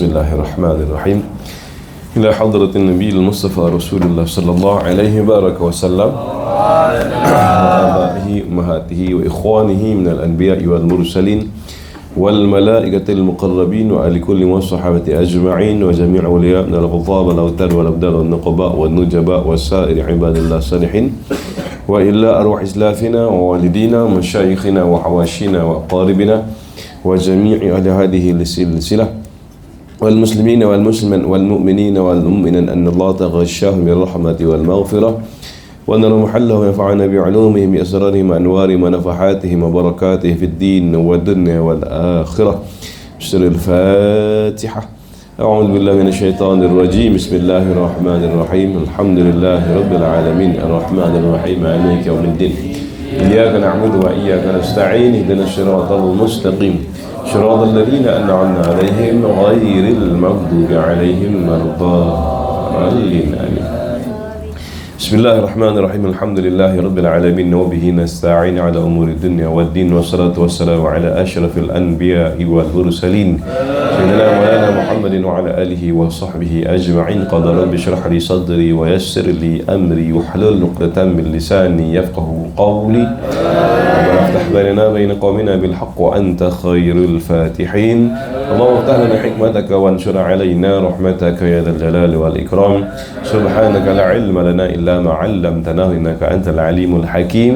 Bismillahirrahmanirrahim. Ila hadratin Nabi al-Mustafa Rasulullah sallallahu alaihi wasallam wa abaihi, ummahatihi wa ikhwanihi min al-anbiya'i wal mursalin wal malaikatil muqarrabin wa ali kulli wassahabati ajma'in wa jami' awliya'na al-ghudab wal awtad wal abdal wal nuqaba wal nujaba wa sa'iri ibadillah salihin wa illa arwah islafina wa walidina wa masyayikhina wa hawashina wa qaribina wa jami'i ahli hadhihi silsilah wal muslimina wal muslimin wal mu'minina wal mu'minat anna Allah taghashshahum bil rahmati wal maghfirah wa anna muhallahu yaf'ana bi 'ulumihim bi asrarihim anwarihim wa nafahatihim wa barakatihim fid din wad dunya wal akhirah. Al-Fatihah. A'udzu billahi minasy syaithanir rajim. Bismillahirrahmanirrahim. Alhamdulillahi rabbil alamin arrahmanir rahim maliki yaumiddin. Iyyaka na'budu wa iyyaka nasta'in ihdinas siratal mustaqim siratal ladzina an'amta 'alaihim ghairil maghdubi 'alaihim waladdallin. Amin. Bismillahirrahmanirrahim. Alhamdulillahi rabbil alamin wa bihi nasta'in 'ala umuri dunya waddin wassalatu wassalamu 'ala asyrafil anbiya'i wal mursalin sayyidina maulana Muhammadin wa 'ala alihi wa sahbihi ajma'in. Qad rabbi shrah li sadri wa yassir li amri wahlul 'uqdatam min lisani yafqahu qawli. افتح بيننا بين قومنا بالحق وأنت خير الفاتحين. اللهم افتح لنا حكمتك وانشر علينا رحمتك يا ذا الجلال والإكرام. سبحانك لا علم لنا إلا ما علمتنا إنك أنت العليم الحكيم.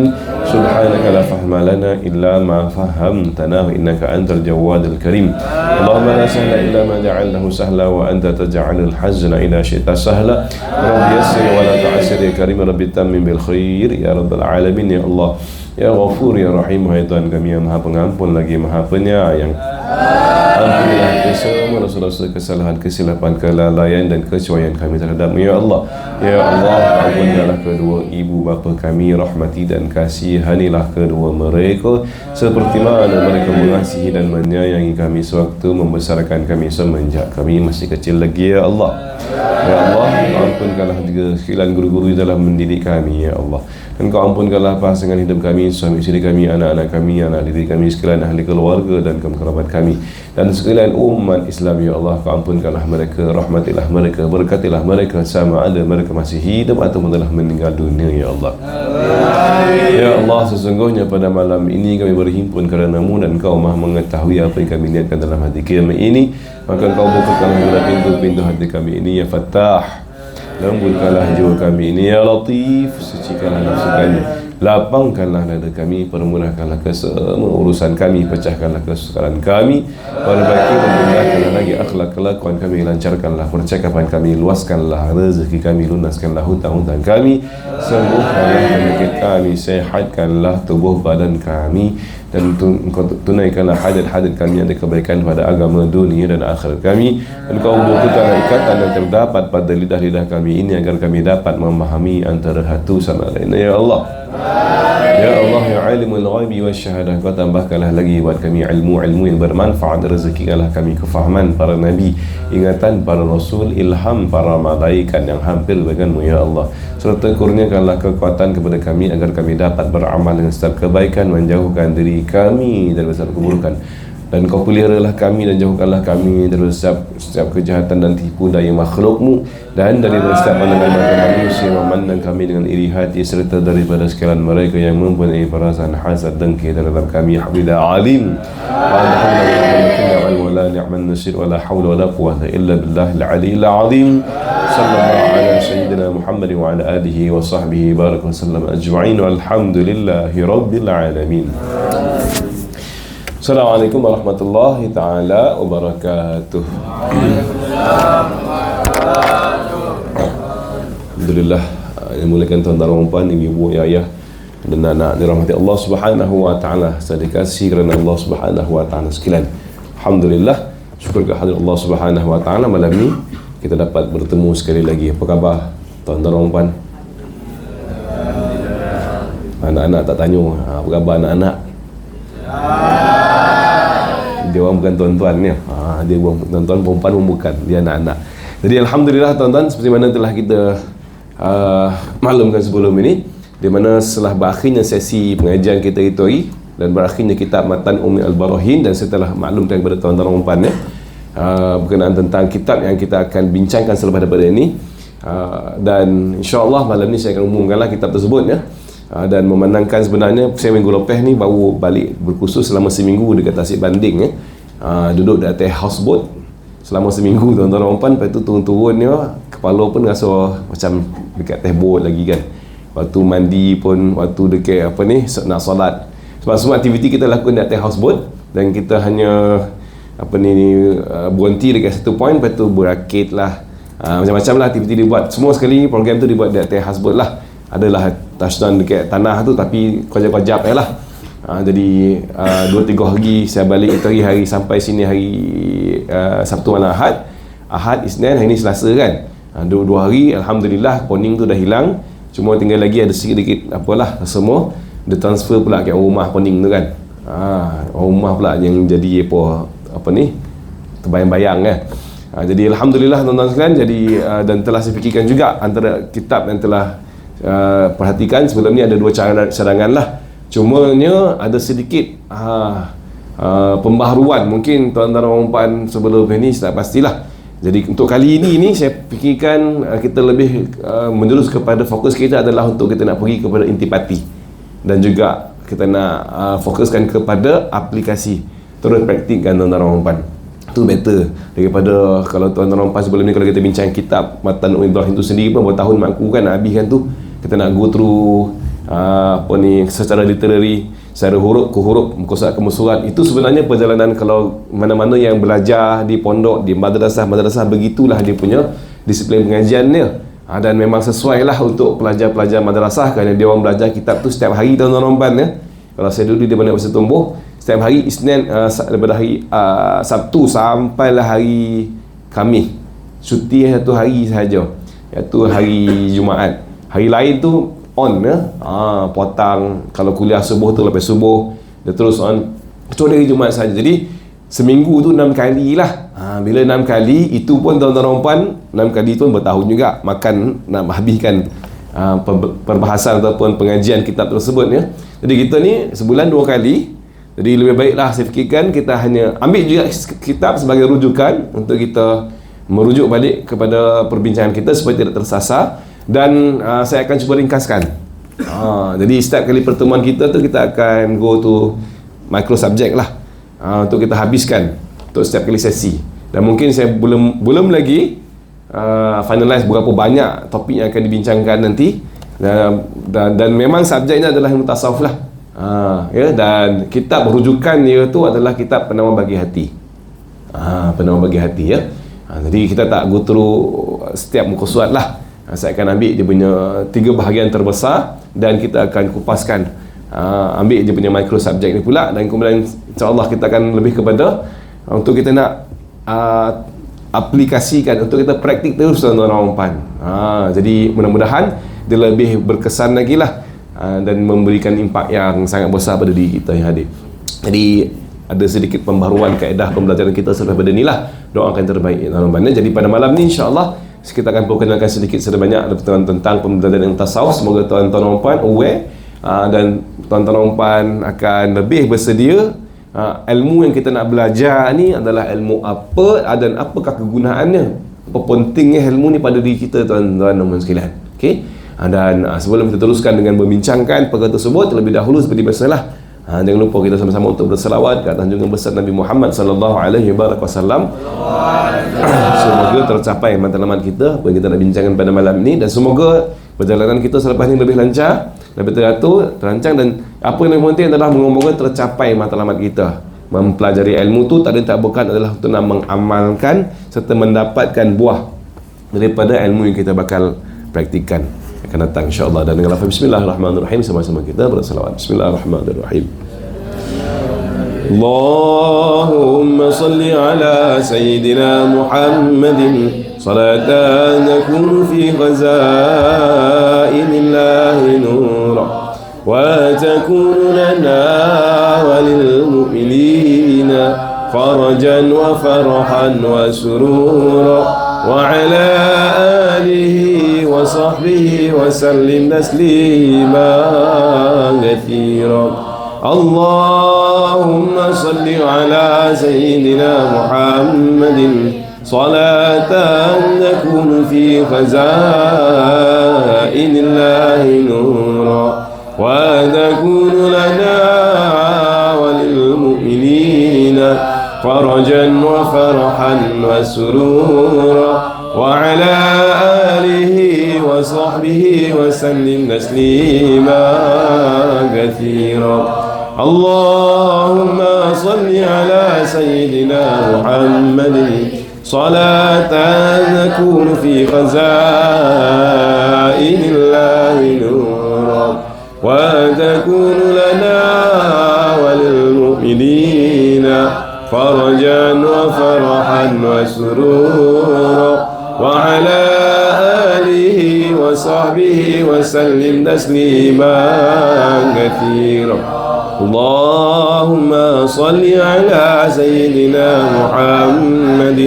سبحانك لا فهم لنا إلا ما فهمتنا إنك أنت الجواد الكريم. اللهم لا سهل إلا ما جعلته سهلا وأنت تجعل الحزن إذا شئت سهلا. رب يسر ولا تعسر يا كريم. رب تمم بالخير يا رب العالمين. Ya Allah, Ya Ghafur, Ya Rahim, wahai Tuhan kami yang Maha Pengampun lagi Maha Penyayang. Ampunilah semua dosa-dosa, kesalahan, kesilapan, kelalaian dan kecuaian kami terhadap-Mu, Ya Allah. Ya Allah, ampunilah kedua ibu bapa kami, rahmati dan kasihanilah kedua mereka seperti mana mereka mengasihi dan menyayangi kami sewaktu membesarkan kami semenjak kami masih kecil lagi, Ya Allah. Ya Allah, ampunkanlah juga sekalian guru-guru dalam mendidik kami, Ya Allah. Dan Kau ampunkanlah pasangan hidup kami, suami isteri kami, anak-anak kami, anak diri kami, sekalian ahli keluarga dan kerabat kami, dan sekalian umat Islam, Ya Allah. Kau ampunkanlah mereka, rahmatilah mereka, berkatilah mereka sama ada mereka masih hidup ataupun telah meninggal dunia, Ya Allah. Ya Allah, sesungguhnya pada malam ini kami berhimpun kerana-Mu dan Kau Maha mengetahui apa yang kami niatkan dalam hati kami ini. Maka Kau bukakanlah segala pintu-pintu hati kami ini, Ya Fattah. Lembutkanlah jiwa kami ini, Ya Latif. Sucikanlah nafsu kami, lapangkanlah dada kami, permudahkanlah kesemua urusan kami, pecahkanlah kesukaran kami, perbaiki dan mudahkanlah lagi akhlak kelakuan kami, lancarkanlah percakapan kami, luaskanlah rezeki kami, lunaskanlah hutang-hutang kami, sembuhkanlah penyakit kami, sehatkanlah tubuh badan kami, dan tunaikanlah hajat-hajat kami yang ada kebaikan pada agama dunia dan akhirat kami. Dan Kau bukakanlah ikatan yang terdapat pada lidah-lidah kami ini agar kami dapat memahami antara satu sama lain, Ya Allah. Ya Allah, Ya Alimul Ghaibi Wasyahadah, Kau tambahkanlah lagi buat kami ilmu-ilmu yang bermanfaat, rezekikanlah kami kefahaman para Nabi, ingatan para Rasul, ilham para malaikat yang hampir bagian-Mu, Ya Allah. Serta kurniakanlah kekuatan kepada kami agar kami dapat beramal dengan setiap kebaikan, menjauhkan diri kami dari setiap keburukan. Dan Kau peliharalah kami dan jauhkanlah kami dari setiap kejahatan dan tipu daya makhluk-Mu, dan dari setiap pandangan manusia memandang kami dengan iri hati, serta daripada sekalian mereka yang mempunyai perasaan hasad dengki terhadap kami. Hamida alim. Alhamdulillah wala ni'man nasir wala hawla wala quwwata illa billahil aliyyil azim. Sallallahu ala sayyidina Muhammad wa ala alihi wa sahbihi baraka wasallam ajma'in. Walhamdulillahi rabbil alamin. Assalamualaikum warahmatullahi ta'ala wabarakatuh. Alhamdulillah, yang muliakan tuan-tuan dan puan, ibu-ibu, ayah dan anak dirahmati Allah Subhanahu wa ta'ala. Saya dikasihi kerana Allah Subhanahu wa ta'ala sekalian. Alhamdulillah, syukur kehadirat Allah Subhanahu wa ta'ala. Malam ni kita dapat bertemu sekali lagi. Apa khabar tuan-tuan dan puan? Anak-anak tak tanya apa khabar anak-anak. Dia orang bukan tuan-tuan ni. Dia tuan-tuan, perempuan pun bukan, dia anak-anak. Jadi alhamdulillah tuan-tuan, seperti mana telah kita maklumkan sebelum ini, di mana setelah berakhirnya sesi pengajian kita itu hari dan berakhirnya kitab Matan Ummi Al-Barahin, dan setelah maklumkan kepada tuan-tuan dan puan berkenaan tentang kitab yang kita akan bincangkan selepas daripada ini. Dan insyaAllah malam ni saya akan umumkanlah kitab tersebut ya. Dan memandangkan sebenarnya saya minggu lepas ni baru balik berkursus selama seminggu dekat Tasik Banding ya. Duduk di atas houseboat selama seminggu tuan-tuan dan puan. Lepas tu turun-turun ya, kepala pun rasa macam dekat atas boat lagi kan. Waktu mandi pun, waktu dekat apa ni nak solat, sebab semua aktiviti kita lakukan di atas houseboat. Dan kita hanya berhenti dekat satu point, lepas tu berakit lah, macam-macam lah aktiviti dibuat. Semua sekali program tu dibuat di atas houseboat lah. Adalah touchdown dekat tanah tu, tapi kejap-kejap lah. Jadi 2-3 hari saya balik itu hari sampai sini hari Sabtu malam Ahad, Isnin, hari ni Selasa kan. 2 hari Alhamdulillah poning tu dah hilang. Cuma tinggal lagi ada sedikit apalah semua dia transfer pula ke rumah poning tu kan. Rumah pula yang jadi apa ni terbayang-bayang kan. Jadi Alhamdulillah tuan-tuan sekalian. Jadi dan telah saya fikirkan juga antara kitab yang telah perhatikan sebelum ni ada 2 cadangan lah. Cumanya ada sedikit pembaharuan. Mungkin tuan-tuan dan puan sebelum ni tak pastilah. Jadi untuk kali ini saya fikirkan kita lebih menjurus kepada fokus kita adalah untuk kita nak pergi kepada intipati, dan juga kita nak fokuskan kepada aplikasi, terus praktikkan tuan-tuan dan puan. Itu better daripada kalau tuan-tuan dan puan sebelum ni kalau kita bincang kitab Matan Ibrahim itu sendiri pun bertahun mak aku kan nak habiskan tu. Kita nak go through secara literary, secara huruf ke huruf, muka surat ke muka surat. Itu sebenarnya perjalanan kalau mana-mana yang belajar di pondok, di madrasah begitulah dia punya disiplin pengajian dia. Dan memang sesuai lah untuk pelajar-pelajar madrasah, kerana dia orang belajar kitab tu setiap hari tuan-tuan dan ya. Kalau saya dulu di Bandar Besar Tumbuh, setiap hari Isnin daripada hari Sabtu sampailah hari Khamis, cuti satu hari sahaja, iaitu hari Jumaat. Hari lain tu on ya, potang. Kalau kuliah subuh tu lepas subuh dia terus on, kecuali hari Jumaat saja. Jadi seminggu tu 6 kali lah. Bila 6 kali itu pun tuan-tuan dan puan, 6 kali tu bertahun juga makan nak habiskan perbahasan ataupun pengajian kitab tersebut ya. Jadi kita ni sebulan 2 kali. Jadi lebih baiklah saya fikirkan kita hanya ambil juga kitab sebagai rujukan untuk kita merujuk balik kepada perbincangan kita supaya tidak tersasar. Dan saya akan cuba ringkaskan. Jadi setiap kali pertemuan kita tu kita akan go to micro subject lah, untuk kita habiskan untuk setiap kali sesi. Dan mungkin saya belum lagi finalize berapa banyak topik yang akan dibincangkan nanti. Dan memang subjeknya adalah ilmu tasawuf lah. Ya, dan kitab rujukan dia tu adalah kitab Penawar Bagi Hati. Penawar Bagi Hati ya. Jadi kita tak go through setiap muka surat lah. Saya akan ambil dia punya 3 bahagian terbesar dan kita akan kupaskan, ambil dia punya micro subject ni pula. Dan kemudian insyaAllah kita akan lebih kepada untuk kita nak aplikasikan, untuk kita praktik terus tuan-tuan dan puan. Jadi mudah-mudahan dia lebih berkesan lagi lah, dan memberikan impak yang sangat besar pada diri kita yang hadir. Jadi ada sedikit pembaharuan kaedah pembelajaran kita selepas pada ni lah. Doakan terbaik tuan-tuan. Jadi pada malam ni insyaAllah kita akan perkenalkan sedikit sebanyak tentang pembelajaran tasawuf. Semoga tuan-tuan dan puan aware, dan tuan-tuan dan puan akan lebih bersedia. Ilmu yang kita nak belajar ni adalah ilmu apa dan apakah kegunaannya, apa pentingnya ilmu ni pada diri kita tuan-tuan dan puan sekalian. Okey. Dan sebelum kita teruskan dengan membincangkan perkara tersebut, terlebih dahulu seperti biasalah, jangan lupa kita sama-sama untuk berselawat ke atas junjungan besar Nabi Muhammad sallallahu alaihi wasallam. Semoga tercapai matlamat kita apa yang kita nak bincangkan pada malam ini, dan semoga perjalanan kita selepas ini lebih lancar, lebih teratur, terancang, dan apa yang penting adalah semoga tercapai matlamat kita. Mempelajari ilmu tu tak ada tak bukan adalah untuk nak mengamalkan serta mendapatkan buah daripada ilmu yang kita bakal praktikkan akan datang insya-Allah. Dan dengan lafaz bismillahirrahmanirrahim sama-sama kita berselawat. Bismillahirrahmanirrahim. Allahumma salli ala sayyidina Muhammadin salatan yakun fi ghazainillahi nura wa takun lana walil mu'minina farajan wa farahan wa surura wa ala alihi wa sahbihi wa sallim taslima katsira. اللهم صل على سيدنا محمد صلاة تكون في خزائن الله نورا وتكون لنا وللمؤمنين فرجا وفرحا وسرورا وعلى آله وصحبه وسلم تسليما كثيرا. اللهم صل على سيدنا محمد صلاة تكون في خزائن الله نورا وتكون لنا وللمؤمنين فرجا وفرحا وسرورا وعلى آله وصحبه وسلم تسليما كثيرا. اللهم صل على سيدنا محمد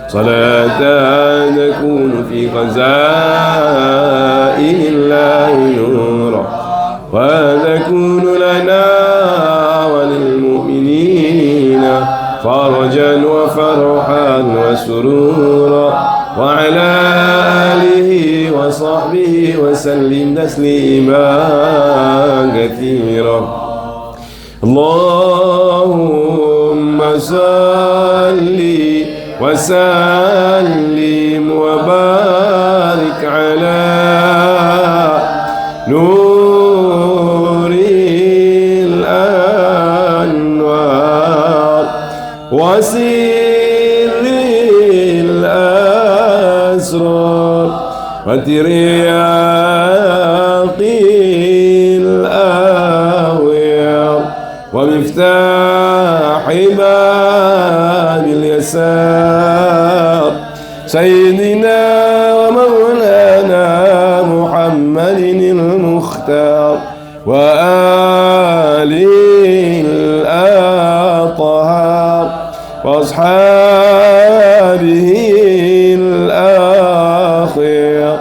صلاة تكون في خزائن الله نورا وتكون لنا وللمؤمنين فرجا وفرحا وسرورا وعلى آله وصحبه وسلم تسليما كثيرا. اللهم صل وسلم وبارك على نور الأنوار وسر الأسرار وترياق الأويار ومفتاح باب اليسار سيدنا ومولانا محمد المختار وآله الأطهار وأصحابه الأخيار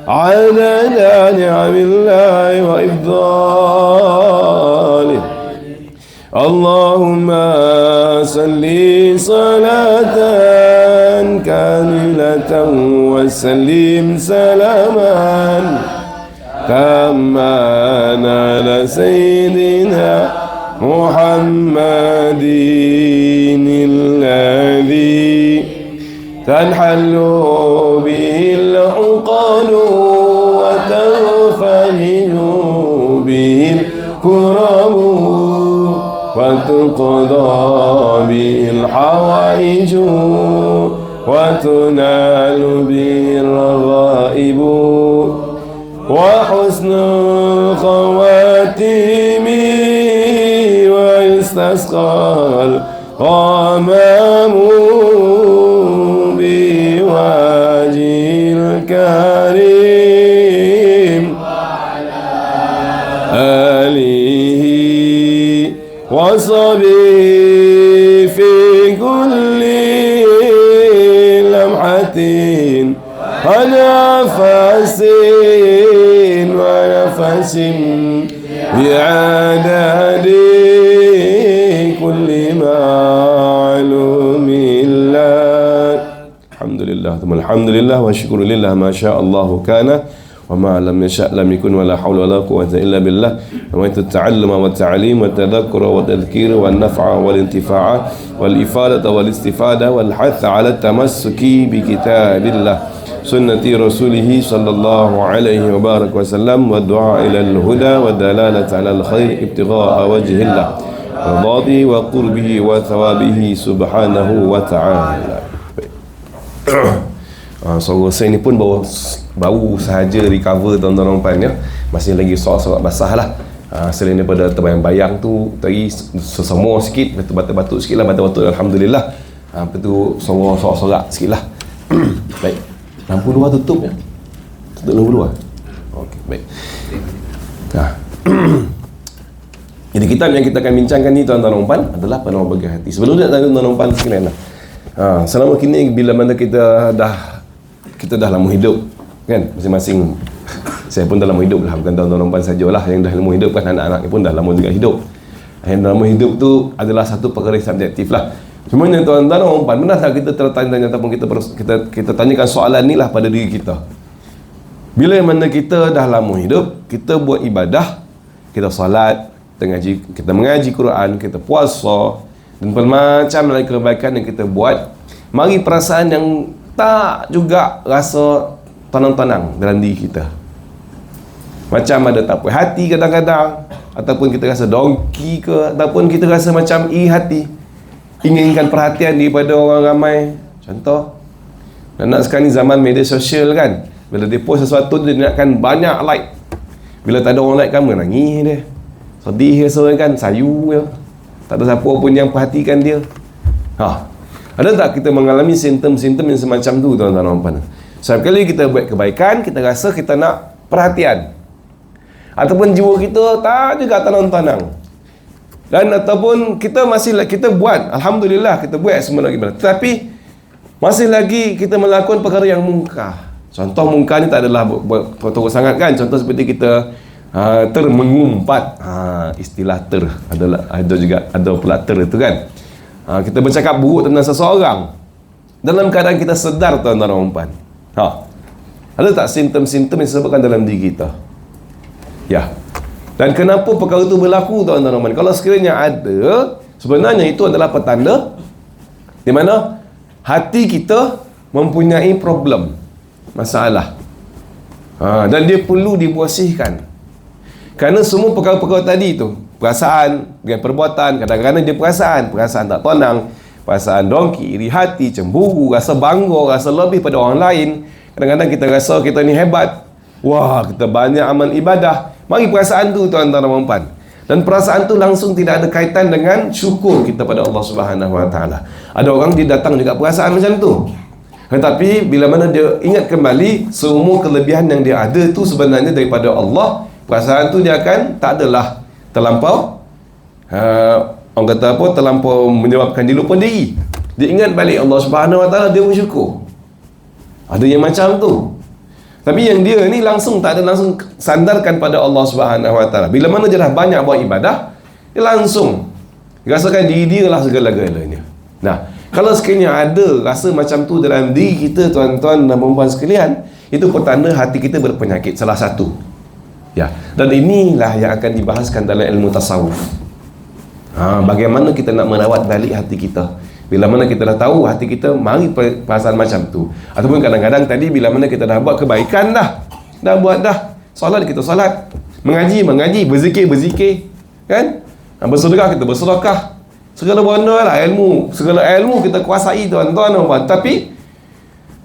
عدد نعم الله وإفضاله. اللهم صل صلاة كاملة وسلم سلاما كما نال سيدنا محمد الذي تنحل به العقال وتنفرج به الكرب وتقضى به الحوائج وتنال به الرغائب وحسن الخواتيم ويستسقى الغمام بوجه الكريم آله وصبي في كل لمحة ونفس ونفس بعدد كل معلوم الله. الحمد لله ثم الحمد لله والشكر لله ما شاء الله كان وما لم يشاء لم يكن ولا حول ولا قوة إلا بالله. نويت التعلم والتعليم والتذكر والتذكير والنفع والانتفاع والإفادة والاستفادة والحث على التمسك بكتاب الله سنة رسوله صلى الله عليه وبارك وسلم والدعاء إلى الهدى والدلالة على الخير ابتغاء وجه الله رضاته وقربه وثوابه سبحانه وتعالى. So saya ni pun baru sahaja recover tuan-tuan puan ya. Masih lagi solat basah lah. Selain daripada terbayang-bayang tu tadi sesemua sikit, batuk-batuk sikit lah, batuk-batuk alhamdulillah. Lepas tu sorak-sorak sikit lah. Baik. Lampu luar tutup ya. Tutup lampu luar. Okey, baik. Jadi kitab yang kita akan bincangkan ni tuan-tuan puan adalah Penuh Bagi Hati. Sebelum nak tanya tuan-tuan puan sekalian lah. Selama kini bila mana kita dah lama hidup kan, masing-masing saya pun dah lama hidup lah, bukan tuan-tuan puan sajalah yang dah lama hidup kan, anak-anak pun dah lama juga hidup. Nama hidup tu adalah satu perkara yang subjektif lah. Cuma yang tuan-tuan dan puan, benar tak kita tertanya ataupun kita tanyakan soalan ni lah pada diri kita. Bila mana kita dah lama hidup, kita buat ibadah, kita solat, kita mengaji Quran, kita puasa dan bermacam lagi kebaikan yang kita buat, mari perasaan yang tak juga rasa tenang-tenang dalam diri kita. Macam ada tak puas hati kadang-kadang, ataupun kita rasa dongki ke, ataupun kita rasa macam iri hati, inginkan perhatian daripada orang ramai. Contoh, nak sekarang ni zaman media sosial kan, bila dia post sesuatu dia nakkan banyak like. Bila tak ada orang like, kamu nangis dia, sedih rasa kan, sayu dia, tak ada siapa pun yang perhatikan dia. Ada tak kita mengalami simptom-simptom yang semacam tu, tuan-tuan dan puan? Setiap kali kita buat kebaikan, kita rasa kita nak perhatian, ataupun jiwa kita tak juga tenang-tenang, dan ataupun kita buat, Alhamdulillah kita buat semua lagi, tetapi masih lagi kita melakukan perkara yang mungkar. Contoh mungkar ni tak adalah buat teruk sangat kan. Contoh seperti kita mengumpat, istilah ada juga, ada pula itu kan. Kita bercakap buruk tentang seseorang dalam keadaan kita sedar, tuan-tuan dan puan. Ada tak simptom-simptom yang disebabkan dalam diri kita? Ya. Dan kenapa perkara itu berlaku, tuan-tuan dan puan? Kalau sekiranya ada, sebenarnya itu adalah petanda di mana hati kita mempunyai problem, masalah, dan dia perlu dibersihkan. Kerana semua perkara-perkara tadi tu, perasaan dengan perbuatan, kadang-kadang dia perasaan tak tenang, perasaan dongki, iri hati, cemburu, rasa bangga, rasa lebih pada orang lain. Kadang-kadang kita rasa kita ni hebat, wah kita banyak amal ibadah. Mari perasaan tu, tuan-tuan dan puan. Dan perasaan tu langsung tidak ada kaitan dengan syukur kita pada Allah Subhanahu Wa Taala. Ada orang dia datang juga perasaan macam tu, tetapi bila mana dia ingat kembali semua kelebihan yang dia ada tu sebenarnya daripada Allah, perasaan tu dia akan tak adalah terlampau orang kata apa, terlampau menyebabkan dia lupa diri. Dia ingat balik Allah Subhanahu Wa Taala, dia bersyukur. Ada yang macam tu. Tapi yang dia ni langsung tak ada, langsung sandarkan pada Allah Subhanahu Wa Taala. Bila mana dia dah banyak buat ibadah, dia langsung rasakan diri dia lah segala-galanya. Nah, kalau sekiranya ada rasa macam tu dalam diri kita, tuan-tuan dan puan sekalian, itu petanda hati kita berpenyakit, salah satu. Ya, dan inilah yang akan dibahaskan dalam ilmu tasawuf. Bagaimana kita nak merawat balik hati kita. Bila mana kita dah tahu hati kita mari perasaan macam tu, ataupun kadang-kadang tadi bila mana kita dah buat kebaikan dah buat solat kita solat, mengaji, berzikir kan, bersedekah kita bersedekah, segala benda lah, segala ilmu kita kuasai, tuan-tuan dan puan. Tapi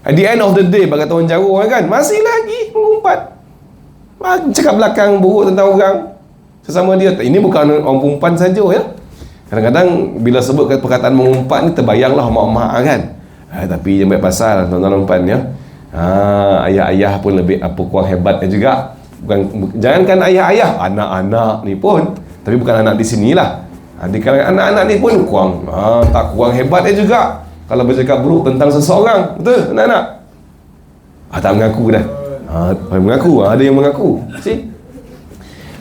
at the end of the day, bagi orang Jawa kan, masih lagi mengumpat, cakap belakang buruk tentang orang sesama dia. Ini bukan orang perempuan saja ya. Kadang-kadang bila sebut perkataan mengumpat ni terbayanglah mak-mak kan. Tapi yang baik pasal, tuan-tuan dan puan ya, ayah-ayah pun lebih apa kurang hebatnya juga. Jangankan ayah-ayah, anak-anak ni pun, tapi bukan anak di sinilah. Di kalangan anak-anak ni pun tak kurang hebatnya juga kalau bercakap buruk tentang seseorang. Betul anak-anak? Tak mengaku dah. Mengaku, ada yang mengaku. See?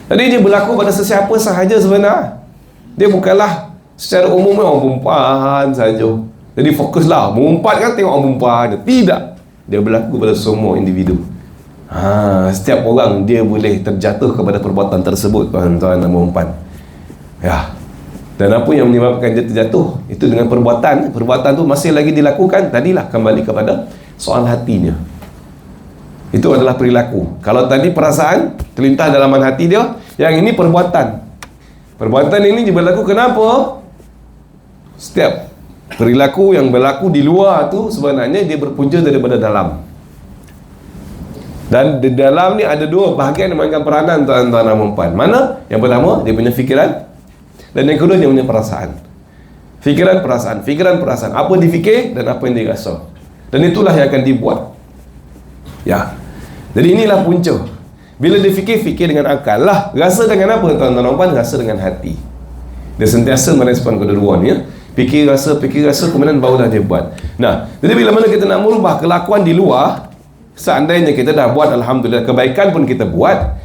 Jadi dia berlaku pada sesiapa sahaja sebenarnya. Dia bukanlah secara umum orang perempuan saja. Jadi fokuslah mengumpat kan, tengok orang perempuan. Tidak. Dia berlaku pada semua individu. Setiap orang dia boleh terjatuh kepada perbuatan tersebut, tuan-tuan dan puan. Ya. Dan apa yang menyebabkan dia terjatuh? Itu dengan perbuatan. Perbuatan tu masih lagi dilakukan. Tadilah kembali kepada soal hatinya. Itu adalah perilaku. Kalau tadi perasaan terlintas dalam hati dia, yang ini perbuatan. Perbuatan ini berlaku kenapa? Setiap perilaku yang berlaku di luar tu sebenarnya dia berpunca daripada dalam. Dan di dalam ni ada dua bahagian yang memainkan peranan, tuan-tuan dan puan. Mana? Yang pertama, dia punya fikiran. Dan yang kedua, dia punya perasaan. Fikiran, perasaan. Apa difikir dan apa yang dirasa. Dan itulah yang akan dibuat. Ya. Jadi inilah punca. Bila dia fikir dengan akal lah. Rasa dengan apa, tuan-tuan dan puan? Rasa dengan hati. Dia sentiasa merespon kedua-dua ni ya. Fikir rasa, kemudian barulah dia buat. Nah, jadi bila mana kita nak merubah kelakuan di luar, seandainya kita dah buat, Alhamdulillah, kebaikan pun kita buat,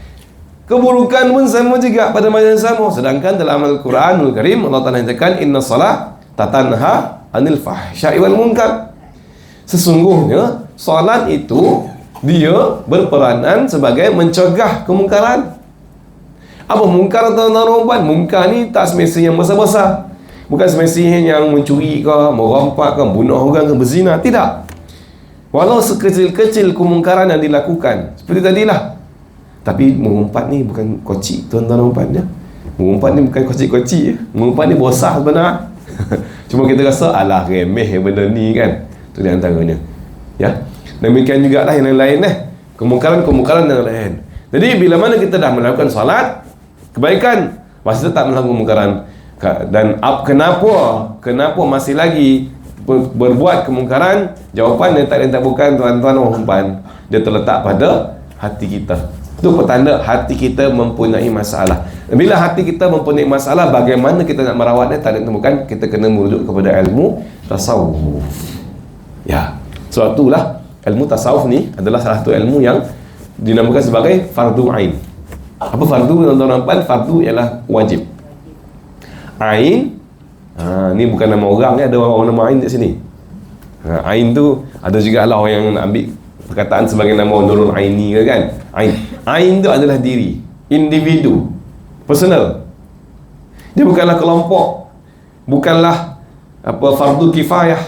Keburukan pun sama juga pada masa yang sama. Sedangkan dalam Al-Quranul Karim Allah Ta'ala nyatakan inna salat tatanha anil fahsya'i wal munkar. Sesungguhnya solat itu dia berperanan sebagai mencegah kemungkaran. Apa mungkar atau narumpan? Mungkar ni tak semestinya yang besar-besar. Bukan semestinya yang mencuri ke, merompak ke, bunuh orang ke, berzina. Tidak. Walau sekecil-kecil kemungkaran yang dilakukan, seperti tadilah. Tapi mengumpat ni bukan kocik, tuan-tuan umpannya. Mengumpat ni bukan kocik-kocik. Mengumpat ni besar sebenarnya. Cuma kita rasa alah remeh benda ni kan. Itu di antaranya. Ya. Demikian juga lah yang lain kemungkaran-kemungkaran yang lain. Jadi bila mana kita dah melakukan salat, kebaikan, masih tetap melakukan kemungkaran. Dan kenapa masih lagi berbuat kemungkaran? Jawapan yang tak bukan tuan-tuan umpan. Dia terletak pada hati kita. Itu petanda hati kita mempunyai masalah. Bila hati kita mempunyai masalah, bagaimana kita nak merawatnya? Tak ada temukan. Kita kena merujuk kepada ilmu tasawuf. Ya, sebab itulah ilmu tasawuf ni adalah salah satu ilmu yang dinamakan sebagai fardu ain. Apa fardu? Tuan-tuan nampak, fardu ialah wajib. Ain, ni bukan nama orang ni, ada orang nama ain di sini. Ain tu ada juga lah orang yang ambil perkataan sebagai nama Nurul Aini ke kan. Ain tu adalah diri, individu, personal. Dia bukanlah kelompok, bukanlah fardu kifayah.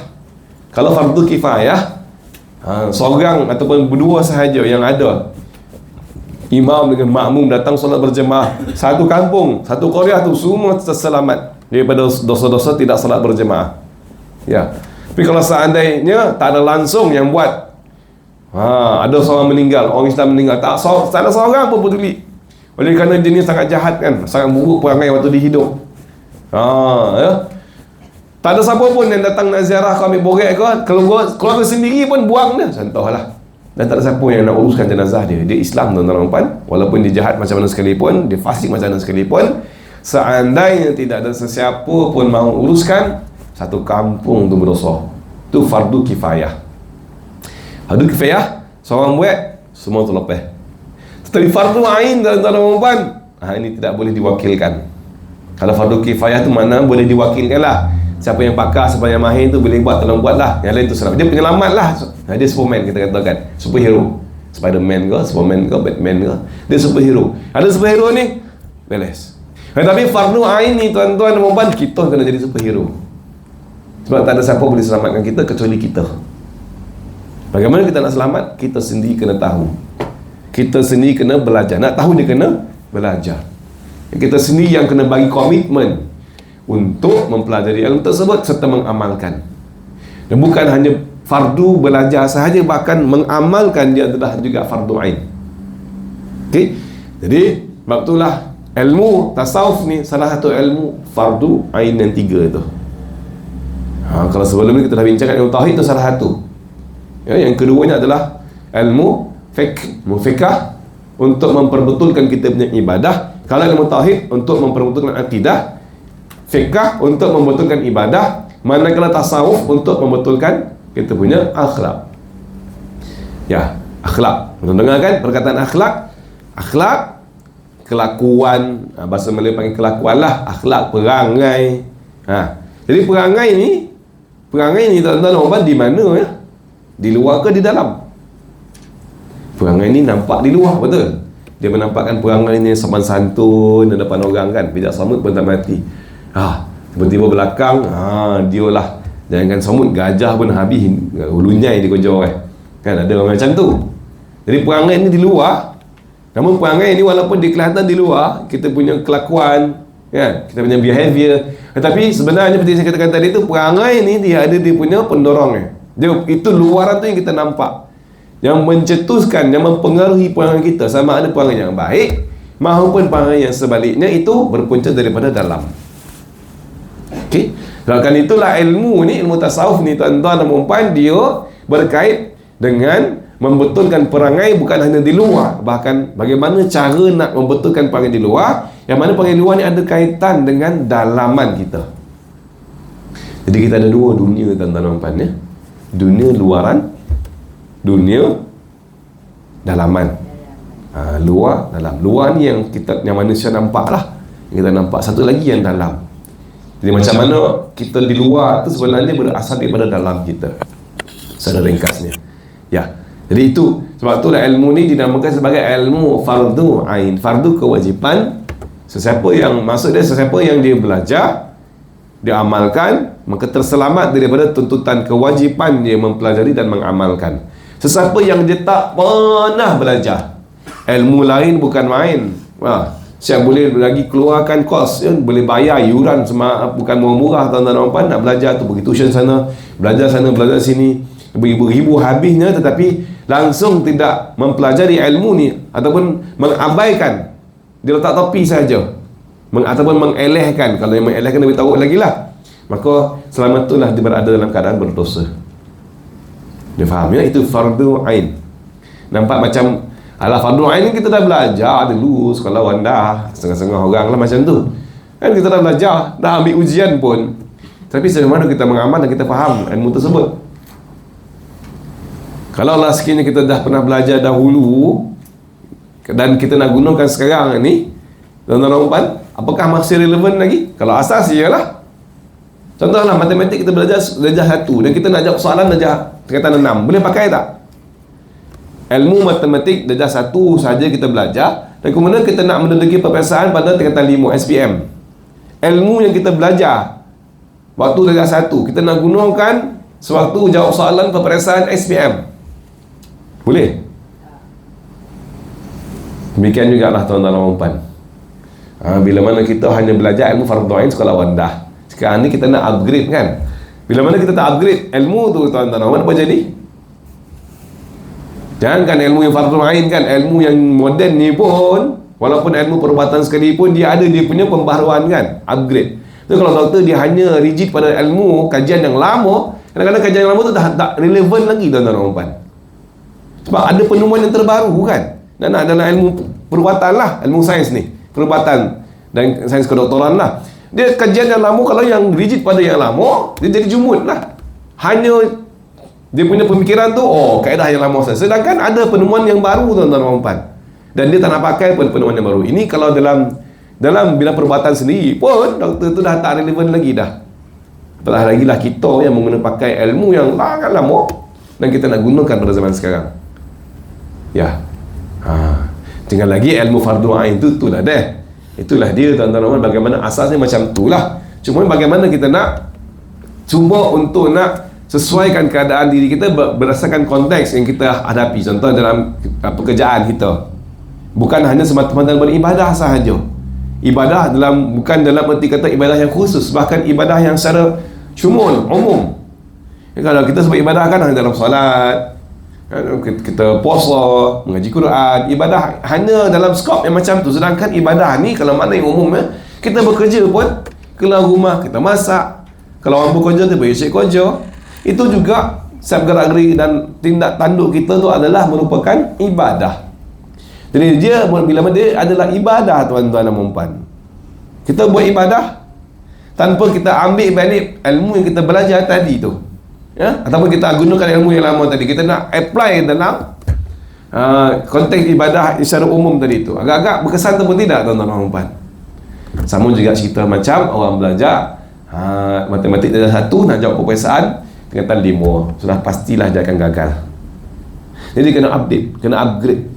Kalau fardu kifayah, seorang ataupun berdua sahaja yang ada, imam dengan makmum datang solat berjemaah, satu kampung, satu qaryah tu semua terselamat daripada dosa-dosa tidak solat berjemaah. Ya. Tapi kalau seandainya tak ada langsung yang buat, ada seorang meninggal, orang Islam meninggal, tak ada seorang pun peduli. Oleh kerana dia ni sangat jahat kan, sangat buruk perangai waktu dia hidup. Ya. Tak ada siapa pun yang datang nak ziarah kau, ambil borek kau, keluarga sendiri pun buang dia, contohlah. Dan tak ada siapa yang nak uruskan jenazah dia. Dia Islam, tuan-tuan dan puan. Walaupun dia jahat macam mana sekalipun, dia fasik macam mana sekalipun, seandainya tidak ada sesiapa pun mahu uruskan, satu kampung tu berdosa. Itu fardu kifayah. Fardu kifayah, seorang buat, semua terlepas. Tetapi fardu ain, tuan-tuan dan puan, ini tidak boleh diwakilkan. Kalau fardu kifayah tu mana boleh diwakilkan lah. Siapa yang pakar, siapa yang mahir tu boleh buat, tolong buat lah. Yang lain tu selamat. Dia penyelamat lah. Dia Superman, kita katakan. Superhero. Spiderman ke, Superman ke, Batman ke. Dia superhero. Ada superhero ni, beres. Tapi fardu ain ni, tuan-tuan dan puan, kita kena jadi superhero. Sebab tak ada siapa boleh selamatkan kita kecuali kita. Bagaimana kita nak selamat? Kita sendiri kena tahu. Kita sendiri kena belajar. Nak tahu dia kena belajar. Kita sendiri yang kena bagi komitmen untuk mempelajari ilmu tersebut serta mengamalkan. Dan bukan hanya fardu belajar sahaja, bahkan mengamalkan dia adalah juga fardu ain. Okey. Jadi sebab itulah ilmu tasawuf ni salah satu ilmu fardu ain yang tiga tu. Kalau sebelum ni kita dah bincangkan ilmu tauhid tu salah satu. Ya, yang keduanya adalah ilmu fiqh untuk memperbetulkan kita punya ibadah. Kalau ilmu tauhid untuk memperbetulkan akidah, fiqh untuk membetulkan ibadah, manakala tasawuf untuk membetulkan kita punya akhlak. Ya, akhlak. Dengar kan perkataan akhlak? Akhlak, kelakuan, bahasa Melayu panggil kelakuan lah, akhlak, perangai. Jadi perangai ni tuan-tuan di mana ya? Di luar ke di dalam? Perangai ni nampak di luar, betul? Dia menampakkan perangai ni sopan santun di depan orang kan, bijak samut pun tak mati. Tiba-tiba belakang, dia lah jangankan samut, gajah pun habis hulunyai dia kejar kan, ada orang macam tu. Jadi perangai ni di luar. Namun perangai ni walaupun dia kelihatan di luar, kita punya kelakuan kan, kita punya behavior, tetapi sebenarnya seperti saya katakan tadi tu, perangai ni dia ada dia punya pendorongnya. Dia, itu luaran tu yang kita nampak, yang mencetuskan, yang mempengaruhi perangai kita, sama ada perangai yang baik maupun perangai yang sebaliknya, itu berpunca daripada dalam. Okey. Sebabkan itulah ilmu ni, ilmu tasawuf ni tuan-tuan dan puan, dia berkait dengan membetulkan perangai bukan hanya di luar, bahkan bagaimana cara nak membetulkan perangai di luar, yang mana perangai di luar ni ada kaitan dengan dalaman kita. Jadi kita ada dua dunia tuan-tuan dan puan ya. Dunia luaran, dunia dalaman. Luar, dalam. Luar ni yang manusia nampak lah, yang kita nampak. Satu lagi yang dalam. Jadi macam mana kita di luar tu sebenarnya berasal daripada dalam kita, secara ringkasnya. Ya. Jadi itu, sebab itulah ilmu ni dinamakan sebagai ilmu fardu ain. Fardu kewajipan. Sesiapa yang dia belajar, dia amalkan, maka terselamat daripada tuntutan kewajipan dia mempelajari dan mengamalkan. Sesiapa yang dia tak pernah belajar, ilmu lain bukan main. Siap boleh lagi keluarkan kos, boleh bayar yuran bukan murah tuan-tuan dan puan, nak belajar tu pergi tuition sana, belajar sini, beribu-ribu habisnya, tetapi langsung tidak mempelajari ilmu ni ataupun mengabaikan, dia letak tepi saja, ataupun mengelehkan. Kalau yang mengelehkan lebih tahu lagi lah, maka selama itulah dia berada dalam keadaan berdosa. Dia faham ya? Itu fardu ain. Nampak macam fardu ain kita dah belajar dulu sekolah rendah, setengah-setengah orang lah macam tu kan, kita dah belajar, dah ambil ujian pun, tapi bagaimana kita mengamal dan kita faham ilmu tersebut. Kalau lah sekiranya kita dah pernah belajar dahulu dan kita nak gunakan sekarang ni, tuan-tuan, apakah masih relevan lagi? Kalau asas ialah, contohlah matematik, kita belajar satu dan kita nak jawab soalan darjah tingkatan 6, boleh pakai tak? Ilmu matematik darjah 1 saja kita belajar, dan kemudian kita nak menduduki peperiksaan pada tingkatan 5 SPM. Ilmu yang kita belajar waktu darjah 1 kita nak gunakan sewaktu jawab soalan peperiksaan SPM, boleh? Demikian jugalah tuan-tuan dan puan. Bila mana kita hanya belajar ilmu fardu ain sekolah rendah, sekarang ni kita nak upgrade kan. Bila mana kita tak upgrade ilmu tu tuan-tuan dan puan, apa jadi? Jangankan ilmu yang fardu ain kan, ilmu yang moden ni pun, walaupun ilmu perubatan sekalipun, dia ada dia punya pembaharuan kan, upgrade. So kalau doktor dia hanya rigid pada ilmu kajian yang lama, kadang-kadang kajian yang lama tu dah tak relevan lagi tuan-tuan dan puan. Sebab ada penemuan yang terbaru kan, dan dalam ilmu perubatan lah, ilmu sains ni, perubatan dan sains kedoktoran lah, dia kajian yang lama, kalau yang rigid pada yang lama, dia jadi jumud lah. Hanya dia punya pemikiran tu, kaedah yang lama saja. Sedangkan ada penemuan yang baru tuan-tuan dan puan, dan dia tak nak pakai pun penemuan yang baru. Ini kalau dalam bidang perubatan sendiri pun, doktor tu dah tak relevan lagi dah. Apatah lagi lah kita yang menggunakan pakai ilmu yang sangat lama dan kita nak gunakan pada zaman sekarang. Ya. Tinggal lagi ilmu fardu ain tu, itulah deh. Itulah dia tuan-tuan dan puan, bagaimana asasnya macam itulah. Cuma bagaimana kita nak cuba untuk nak sesuaikan keadaan diri kita berdasarkan konteks yang kita hadapi. Contoh dalam pekerjaan kita, bukan hanya semata-mata beribadah sahaja. Ibadah bukan dalam erti kata ibadah yang khusus, bahkan ibadah yang secara umum. Kalau kita sebut ibadah kan hanya dalam solat, kita puasa, mengaji Quran, ibadah hanya dalam skop yang macam tu. Sedangkan ibadah ni kalau makna yang umum, kita bekerja pun, keluar rumah kita masak, kalau orang bekerja kita bersih kerja, itu juga setiap gerak-gerik dan tindak tanduk kita tu adalah merupakan ibadah. Jadi dia bila dia adalah ibadah tuan-tuan dan puan. Kita buat ibadah tanpa kita ambil balik ilmu yang kita belajar tadi tu, ya? Ataupun kita gunakan ilmu yang lama tadi, kita nak apply dalam konteks ibadah secara umum tadi tu. Agak-agak berkesan tu pun tidak tuan-tuan dan puan. Sama juga cerita macam orang belajar matematik darjah 1 nak jawab peperiksaan tingkatan 5, sudah pastilah dia akan gagal. Jadi kena update, kena upgrade.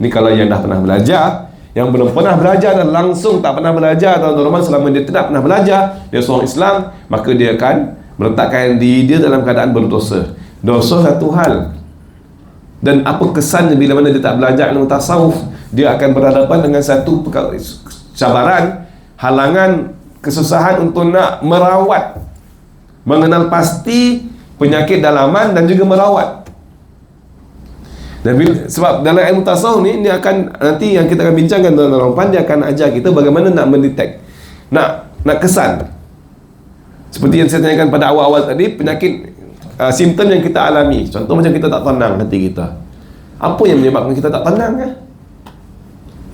Ini kalau yang dah pernah belajar. Yang belum pernah belajar dan langsung tak pernah belajar, tuan-tuan, selama dia tidak pernah belajar, dia seorang Islam, maka dia akan meletakkan diri dia dalam keadaan berdosa. Dosa satu hal, dan apa kesannya bila mana dia tak belajar ilmu tasawuf, dia akan berhadapan dengan satu cabaran, halangan, kesusahan untuk nak merawat, mengenal pasti penyakit dalaman dan juga merawat. Dan sebab dalam ilmu tasawuf ni, dia akan, nanti yang kita akan bincangkan tuan-tuan dan puan, dia akan ajar kita bagaimana nak mendetek, nak kesan. Seperti yang saya tanyakan pada awal-awal tadi, penyakit, simptom yang kita alami. Contoh macam kita tak tenang hati kita. Apa yang menyebabkan kita tak tenang?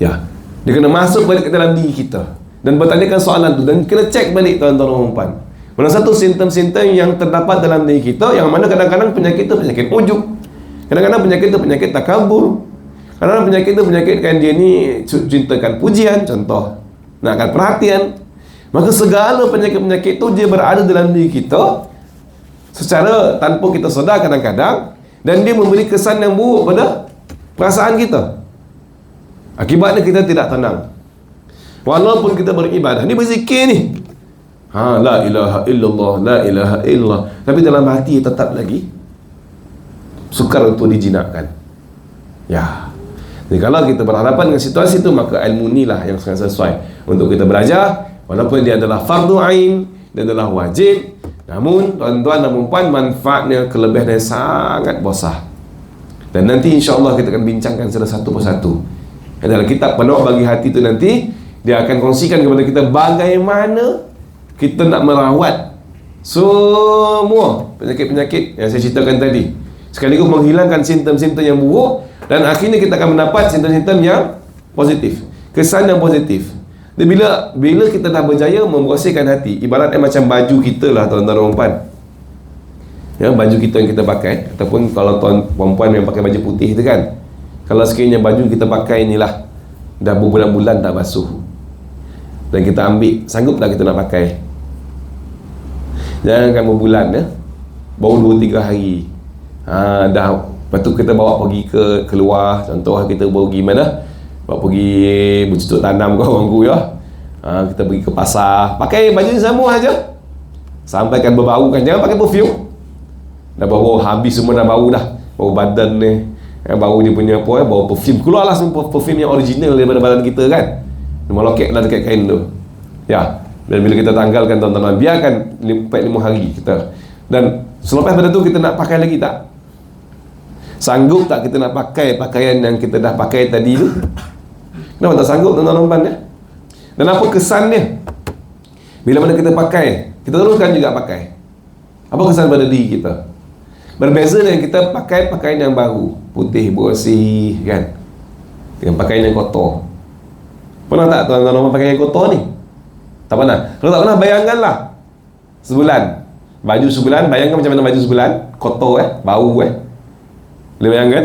Ya, dia kena masuk balik ke dalam diri kita dan bertanyakan soalan tu, dan kena cek balik tuan-tuan dan puan. Mana satu simptom-simptom yang terdapat dalam diri kita, yang mana kadang-kadang penyakit itu penyakit ujub, kadang-kadang penyakit itu penyakit takabur, Karena penyakit tu penyakit kan dia ni cintakan pujian, contoh, nakkan perhatian. Maka segala penyakit-penyakit tu dia berada dalam diri kita secara tanpa kita sedar kadang-kadang, dan dia memberi kesan yang buruk pada perasaan kita. Akibatnya kita tidak tenang. Walaupun kita beribadah, ni berzikir ni, la ilaha illallah, la ilaha illallah, tapi dalam hati tetap lagi sukar untuk dijinakkan. Ya. Jadi kalau kita berhadapan dengan situasi itu, maka ilmu inilah yang sangat sesuai untuk kita belajar. Walaupun dia adalah fardu ain, dia adalah wajib, namun tuan-tuan dan puan, manfaatnya, kelebihannya sangat besar. Dan nanti insya-Allah kita akan bincangkan satu persatu. Dalam kitab Penuh Bagi Hati itu nanti dia akan kongsikan kepada kita bagaimana kita nak merawat semua penyakit-penyakit yang saya ceritakan tadi, sekaligus menghilangkan simptom-simptom yang buruk, dan akhirnya kita akan mendapat simptom-simptom yang positif, kesan yang positif. Dan bila kita dah berjaya membersihkan hati, ibaratnya macam baju kita lah tuan-tuan dan puan. Ya, baju kita yang kita pakai, ataupun kalau tuan perempuan yang pakai baju putih tu kan, kalau sekiranya baju kita pakai inilah dah berbulan-bulan tak basuh, dan kita ambil, sanggup tak kita nak pakai? Jangankan berbulan ya, baru 2-3 hari dah. Lepas tu kita bawa pergi keluar, contoh kita bawa pergi mana, bawa pergi bercucuk tanam ke orang ya, kita pergi ke pasar, pakai baju sama aja sampaikan berbau kan. Jangan pakai perfume, dah bau habis semua, dah bau dah, bau badan ni, bau dia punya apa, bau perfume, keluarlah semua perfume yang original daripada badan kita kan, melokek lah dekat kain tu ya. Dan bila kita tanggalkan tuan-tuan, biarkan 4-5 hari kita, dan selepas pada tu kita nak pakai lagi tak? Sanggup tak kita nak pakai pakaian yang kita dah pakai tadi tu? Kenapa tak sanggup tuan-tuan ya? Dan apa kesannya bila mana kita pakai, kita teruskan juga pakai, apa kesan pada diri kita? Berbeza dengan kita pakai pakaian yang baru, putih, bersih kan, dengan pakaian yang kotor. Pernah tak tuan-tuan pakai yang kotor ni? Tak pernah. Kalau tak pernah, bayangkanlah sebulan, baju sebulan, bayangkan macam mana baju sebulan, kotor bau boleh bayangkan?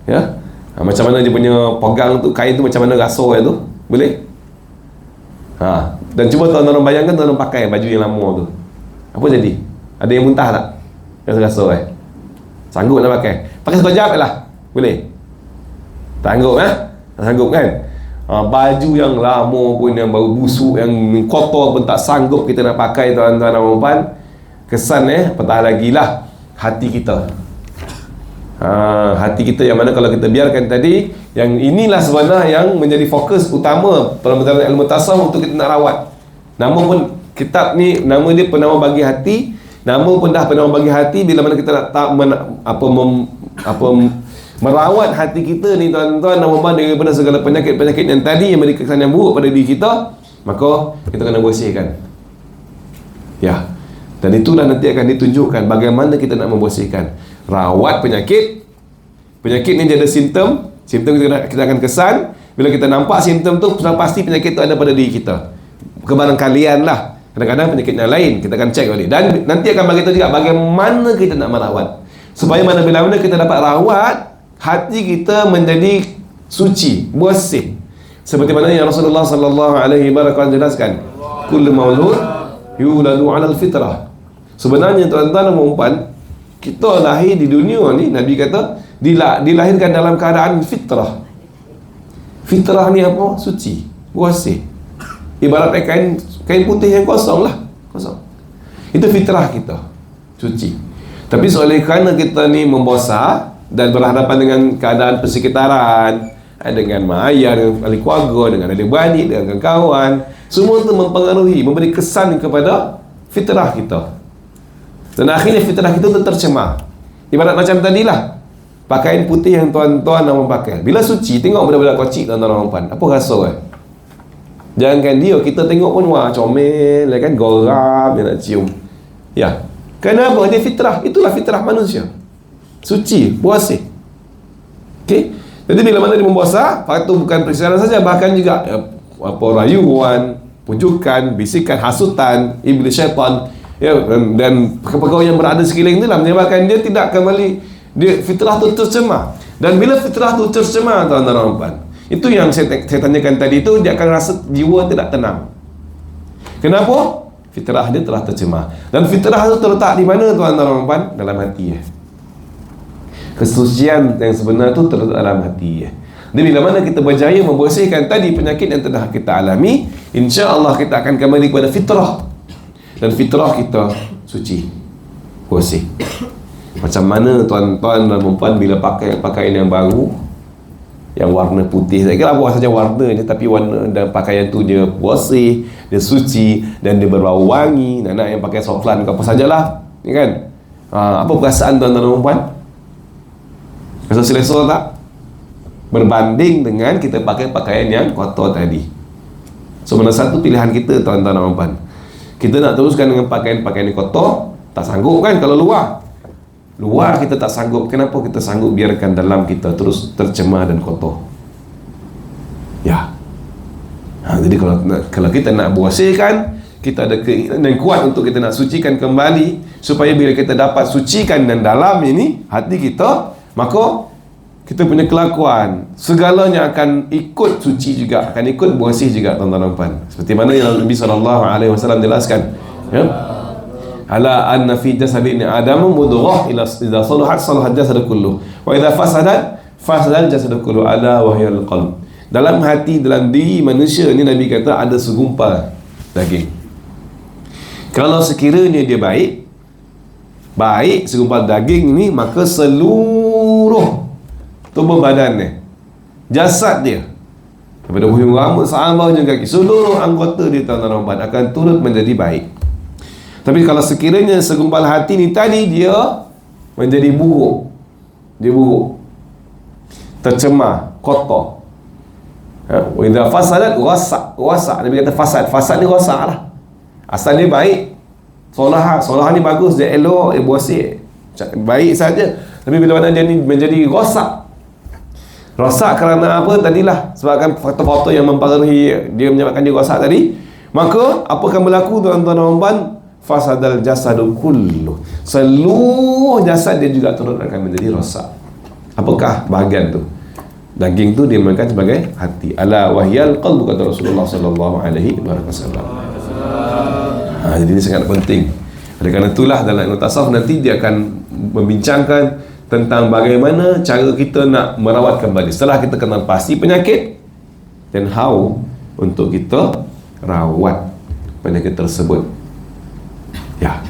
Ya? Macam mana dia punya pegang tu, kain tu macam mana rasa tu? Boleh? Dan cuba tuan-tuan bayangkan tuan-tuan pakai baju yang lama tu, apa jadi? Ada yang muntah tak? Rasa-rasa sanggup nak pakai? Pakai sekejap lah, boleh? Tak sanggup tak sanggup kan? Baju yang lama pun, yang baru busuk, yang kotor pun tak sanggup kita nak pakai tuan-tuan dan puan. Kesan petah lagi lah hati kita. Hati kita yang mana kalau kita biarkan tadi, yang inilah sebenarnya yang menjadi fokus utama pelajaran ilmu tasawuf untuk kita nak rawat. Nama pun kitab ni, nama dia Penama Bagi Hati. Nama pun dah Penama Bagi Hati. Bila mana kita nak merawat hati kita ni tuan-tuan dan puan daripada segala penyakit-penyakit yang tadi yang memberi kesan yang buruk pada diri kita, maka kita kena bersihkan ya. Dan itulah nanti akan ditunjukkan bagaimana kita nak membersihkan. Rawat penyakit ni dia ada simptom kita akan kesan. Bila kita nampak simptom tu, pasti penyakit tu ada pada diri kita. Kebarangkalian lah, kadang-kadang penyakit yang lain kita akan cek balik, dan nanti akan bagi tahu juga bagaimana kita nak merawat, supaya bila mana kita dapat rawat hati kita menjadi suci, bersih, seperti mana yang Rasulullah sallallahu alaihi wasallam jelaskan, kullu maulud yuladu 'alal fitrah. Sebenarnya tuan-tuan dan puan, kita lahir di dunia ni, Nabi kata dilahirkan dalam keadaan fitrah. Fitrah ni apa? Suci, bersih. Ibarat kain putih yang kosong lah, kosong. Itu fitrah kita, suci. Tapi oleh kerana kita ni membesar dan berhadapan dengan keadaan persekitaran, dengan mak ayah, dengan ahli keluarga, dengan adik-beradik, dengan kawan, semua itu mempengaruhi, memberi kesan kepada fitrah kita. Dan akhirnya fitrah kita tu tercemar. Ibarat macam tadilah, pakaian putih yang tuan-tuan nak memakai, bila suci, tengok budak-budak kecil tuan-tuan dan puan, apa rasa Jangankan dia, kita tengok pun wah comel kan, geram dia nak cium ya. Kenapa? Dia fitrah, itulah fitrah manusia, suci, bersih. Okey. Jadi bila mana dia membesar, itu bukan persiaran saja, bahkan juga rayuan, pujukan, bisikan, hasutan iblis syaitan dan perkara yang berada sekeliling itulah menyebabkan dia tidak kembali, dia fitrah tu tercemar. Dan bila fitrah tu tercemar, tuan-tuan dan puan, itu yang saya tanyakan tadi tu, dia akan rasa jiwa tidak tenang. Kenapa? Fitrah dia telah tercemar. Dan fitrah tu terletak di mana, tuan-tuan dan puan? Dalam hati. Kesucian yang sebenar tu terletak dalam hati. Jadi bila mana kita berjaya membersihkan tadi penyakit yang telah kita alami, insya-Allah kita akan kembali kepada fitrah. Dan fitrah kita suci, bersih. Macam mana tuan-tuan dan puan bila pakai pakaian yang baru, yang warna putih, saya kira bukan saja warnanya, tapi warna dan pakaian tu dia bersih, dia suci, dan dia berbau wangi. Nak yang pakai soflan ke apa sajalah, ya kan? Apa perasaan tuan-tuan dan puan? Rasa selesa tak? Berbanding dengan kita pakai pakaian yang kotor tadi. So, mana satu pilihan kita, tuan-tuan dan puan? Kita nak teruskan dengan pakaian-pakaian yang kotor, tak sanggup kan kalau luar kita tak sanggup. Kenapa kita sanggup biarkan dalam kita terus tercemar dan kotor? Ya. Jadi kalau kita nak bersihkan, kita ada keinginan yang kuat untuk kita nak sucikan kembali, supaya bila kita dapat sucikan dan dalam ini hati kita, maka kita punya kelakuan segalanya akan ikut suci juga, akan ikut bersih juga, tuan-tuan dan puan. Seperti mana yang Nabi SAW jelaskan, ya? Ala anna fi jasadi Adam mudghah idza salahat salahat jasadu kullu wa idza fasadat fasadal jasadu kullu ala wa hiya al-qalb. Dalam hati, dalam diri manusia ni, Nabi kata ada segumpal daging. Kalau sekiranya dia baik segumpal daging ni, maka seluruh tubuh badan dia, jasad dia, daripada hujung rambut sampai hujung kaki, seluruh anggota dia, tuan-tuan dan puan, akan turut menjadi baik. Tapi kalau sekiranya segumpal hati ni tadi dia menjadi buruk, dia buruk, tercemar, kotor, wa idza fasadat rosak. Nabi kata fasad ni rosak lah. Asal dia baik, solah ni bagus, dia elok, dia bersih, baik saja. Tapi bila mana dia ni menjadi rosak kerana apa tadilah, sebabkan faktor-faktor yang mempengaruhi dia, menyebabkan dia rosak tadi, maka apa akan berlaku, tuan-tuan dan puan? Fasadal jasadu kullu, seluruh jasad dia juga turut akan menjadi rosak. Apakah bahagian tu? Daging tu dia dimakan sebagai hati. Ala wahyal qalbu, kata Rasulullah sallallahu alaihi wasallam. Jadi ini sangat penting. Oleh kerana itulah dalam ilmu tasawuf nanti dia akan membincangkan tentang bagaimana cara kita nak merawat kembali setelah kita kenal pasti penyakit, dan how untuk kita rawat penyakit tersebut. Ya.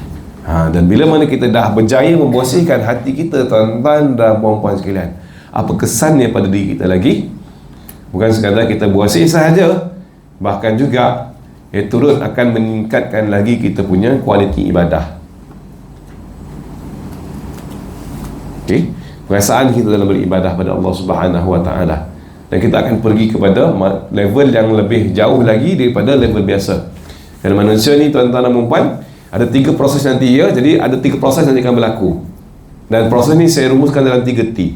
Dan bila mana kita dah berjaya membersihkan hati kita, tuan-tuan dan puan-puan sekalian, apa kesannya pada diri kita lagi? Bukan sekadar kita bersih sahaja, bahkan juga turut akan meningkatkan lagi kita punya kualiti ibadah. Okey, perasaan kita dalam beribadah pada Allah Subhanahu Wa Taala, dan kita akan pergi kepada level yang lebih jauh lagi daripada level biasa. Dan manusia ni, tuan-tuan dan puan, ada 3 proses nanti, ya. Jadi ada 3 proses nanti akan berlaku, dan proses ni saya rumuskan dalam 3 T.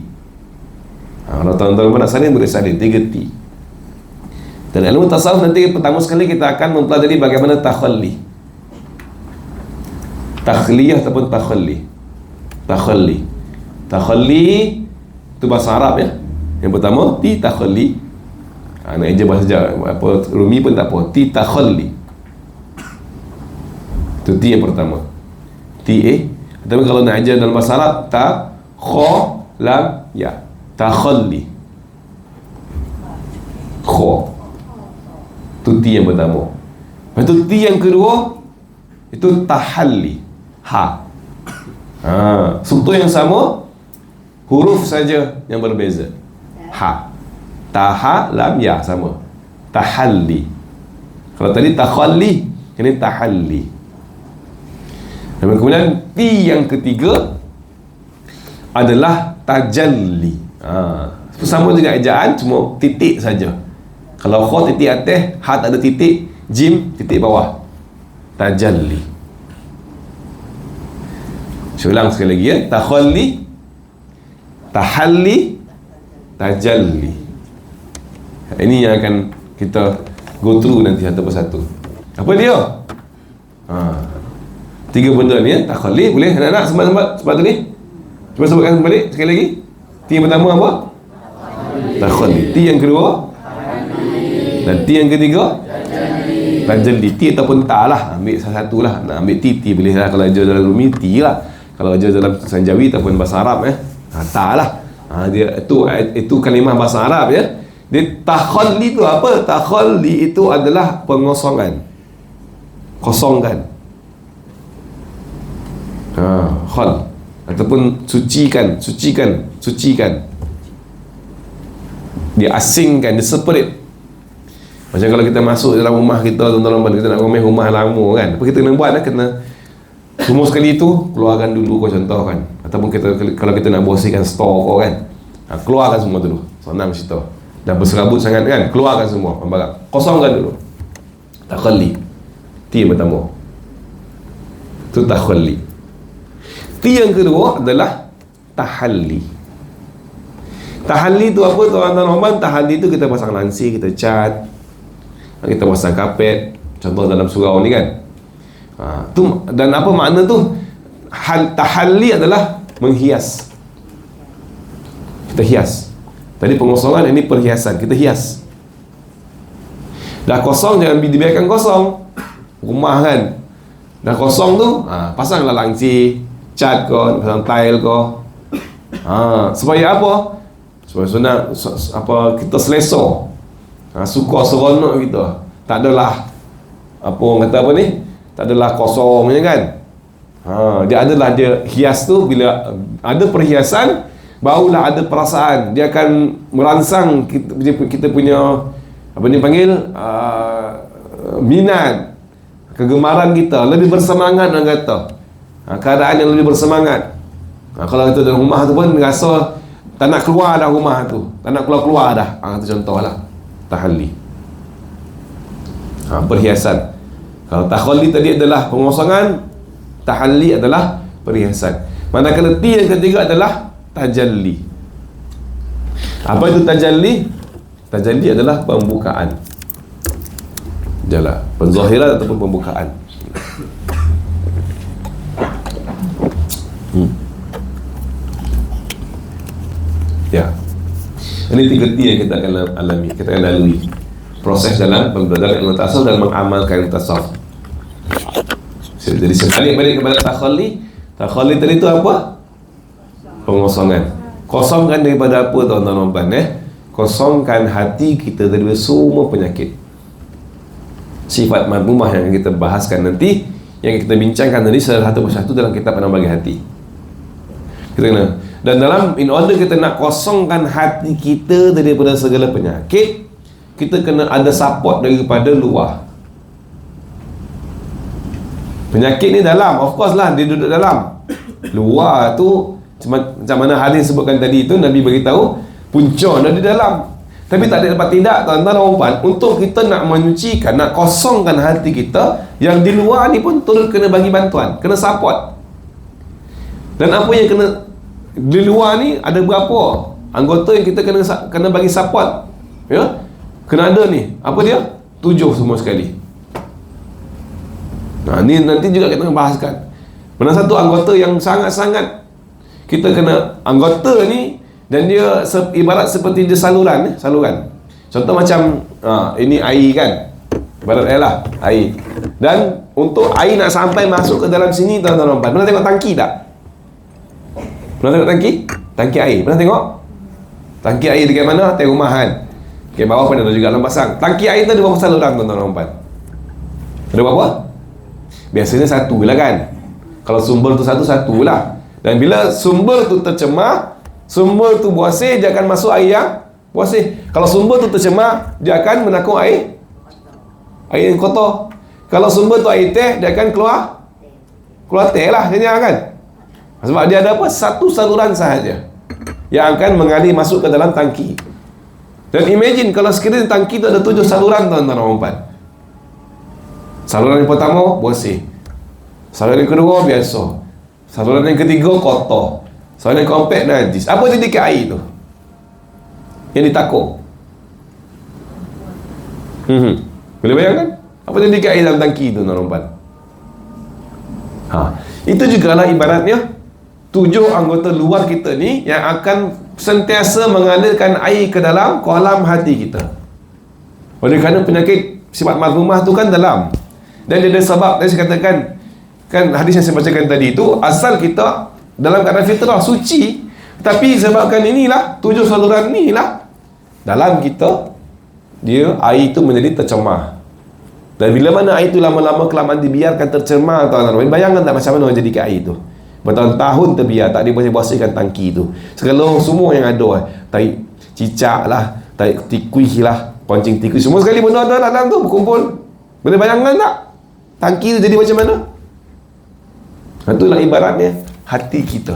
Kalau tuan-tuan nak salin, boleh salin 3 T. Dan ilmu tasawuf nanti pertama sekali kita akan mempelajari bagaimana takhalli, takhliyah ataupun takhalli itu bahasa Arab, ya. Yang pertama ti takhalli, nak eja bahasa apa Rumi pun tak apa, ti takhalli. Itu T yang pertama, T-A. Tapi kalau nak ajar dalam bahasa Arab, ta, kho, lam, ya, takhalli, kho. Itu T yang pertama. Lepas tu T yang kedua, itu tahalli, ha. Struktur yang sama, huruf saja yang berbeza. Ha, taha, lam, ya, sama. Tahalli. Kalau tadi takhalli, ini tahalli. Dan kemudian T yang ketiga adalah tajalli. Sama juga ejaan, cuma titik saja. Kalau kha titik atas, ha tak ada titik, jim titik bawah. Tajalli. Saya ulang sekali lagi, ya. Takhalli, tahalli, tajalli. Ini yang akan kita go through nanti satu persatu. Apa dia? 3 benda ni, ya. Takhalli, boleh anak-anak sebab tu ni? Cuba sebutkan balik sekali lagi. T yang pertama apa? Takhalli. T yang kedua? Dan T yang ketiga? Tajalli. T ataupun ta lah. Ambil salah satu lah. Nak ambil T boleh lah. Kalau ajar dalam Rumi, T lah. Kalau ajar dalam Sanjawi ataupun bahasa Arab ta lah. Dia itu kalimah bahasa Arab ya. Dia takhalli tu apa? Takhalli itu adalah pengosongan. Kosongkan. Khal ataupun sucikan. Dia asingkan, dia separate. Macam kalau kita masuk dalam rumah kita, tuan-tuan, kita nak rumah lama kan, apa kita kena buat? Kena semua sekali tu keluarkan dulu, kau contohkan. Ataupun kalau kita nak bersihkan store kau kan, keluarkan semua dulu. Senang cerita. Dah berserabut sangat kan, keluarkan semua barang. Kosongkan dulu. Takhalli. T yang pertama. Itu takhalli. T yang kedua adalah tahalli. Tahalli tu apa tuan-tuan? Tahalli tu kita pasang lansir, kita cat, kita pasang kapet, contoh dalam surau ni kan. Dan apa makna tu? Tahalli adalah menghias. Kita hias. Tadi pengosongan, ini perhiasan. Kita hias. Dah kosong, jangan dibiarkan kosong. Rumah kan dah kosong tu, pasanglah langsir, cat kau, pasang tile kau. Supaya apa? Supaya sunat apa, kita selesa. Suka seronok kita. Tak adalah apa orang kata apa ni? Tak adalah kosongnya kan. Dia adalah dia hias tu, bila ada perhiasan barulah ada perasaan. Dia akan merangsang kita punya apa ni panggil minat, kegemaran kita, lebih bersemangat orang kata. Keadaan yang lebih bersemangat. Kalau kita dalam rumah tu pun rasa tak nak keluar dah rumah tu, tak nak keluar dah. Itu contohlah tahalli. Perhiasan. Kalau takhalli tadi adalah pengosongan, tahalli adalah perhiasan. Manakala T yang ketiga adalah tajalli. Apa itu tajalli? Tajalli adalah pembukaan. Jalan penzahiran ataupun pembukaan. Ya. Ini 3 T yang kita akan alami, kita akan lalui. Proses dalam belajar ilmu tasawuf dan mengamalkan tasawuf. Jadi sekali balik kepada takhalli. Takhalli tadi itu apa? Pengosongan. Kosongkan daripada apa tuan-tuan? Kosongkan hati kita daripada semua penyakit. Sifat madmumah yang kita bahaskan nanti, yang kita bincangkan tadi salah satu persatu dalam kitab Penambah Hati. Kita kena, dan dalam in order kita nak kosongkan hati kita daripada segala penyakit, kita kena ada support daripada luar. Penyakit ni dalam, of course lah dia duduk dalam. Luar tu macam mana hadis sebutkan tadi itu, Nabi beritahu punca ada di dalam. Tapi tak ada tempat tidak tuan-tuan dan puan, untuk kita nak menyucikan, nak kosongkan hati kita, yang di luar ni pun turut kena bagi bantuan, kena support. Dan apa yang kena di luar ni ada berapa anggota yang kita kena bagi support, ya? Kena ada ni, apa dia? 7 semua sekali. Ni nanti juga kita akan bahaskan. Mana satu anggota yang sangat-sangat kita kena, anggota ni, dan dia ibarat seperti dia saluran. Contoh macam ini air kan, ibarat air lah, air. Dan untuk air nak sampai masuk ke dalam sini tuan-tuan, pernah tengok tangki tak? Pernah tengok tangki? Tangki air, pernah tengok? Tangki air dekat mana? Atas rumahan. Okay, bawah pun ada juga dalam pasang. Tangki air tu ada berapa saluran tuan-tuan? Ada berapa? Biasanya satu lah kan. Kalau sumber tu satu lah. Dan bila sumber tu tercemar, sumber tu bersih, dia akan masuk air yang bersih. Kalau sumber tu tercemar, dia akan menakung air yang kotor. Kalau sumber tu air teh, dia akan keluar teh lah, kan? Sebab dia ada apa? Satu saluran sahaja yang akan mengalir masuk ke dalam tangki. Dan imagine kalau sekiranya tangki tu ada 7 saluran tuan-tuan. Saluran yang pertama bersih, saluran yang kedua biasa, saluran yang ketiga kotor, saluran yang keempat najis. Apa jadi ke air tu yang ditakung? Boleh bayangkan apa jadi ke air dalam tangki tu tuan-tuan? Itu juga lah ibaratnya 7 anggota luar kita ni yang akan sentiasa mengalirkan air ke dalam kolam hati kita. Oleh kerana penyakit sifat mazmumah tu kan dalam, dan dia ada sebab. Tadi saya katakan, kan hadis yang saya bacakan tadi itu, asal kita dalam keadaan fitrah suci, tapi sebabkan inilah 7 saluran ni lah dalam kita, dia air itu menjadi tercemar. Dan bila mana air itu lama-lama kelamaan dibiarkan tercemar, tuan-tuan, bayangkan tak macam mana orang jadikan air itu bertahun-tahun terbiar, tak boleh bersihkan tangki itu. Segala semua yang ada, tarik cicak lah, tarik tikus lah, pancing tikus, semua sekali benda ada dalam tu berkumpul. Boleh bayangkan tak tangki tu jadi macam mana? Itulah ibaratnya hati kita.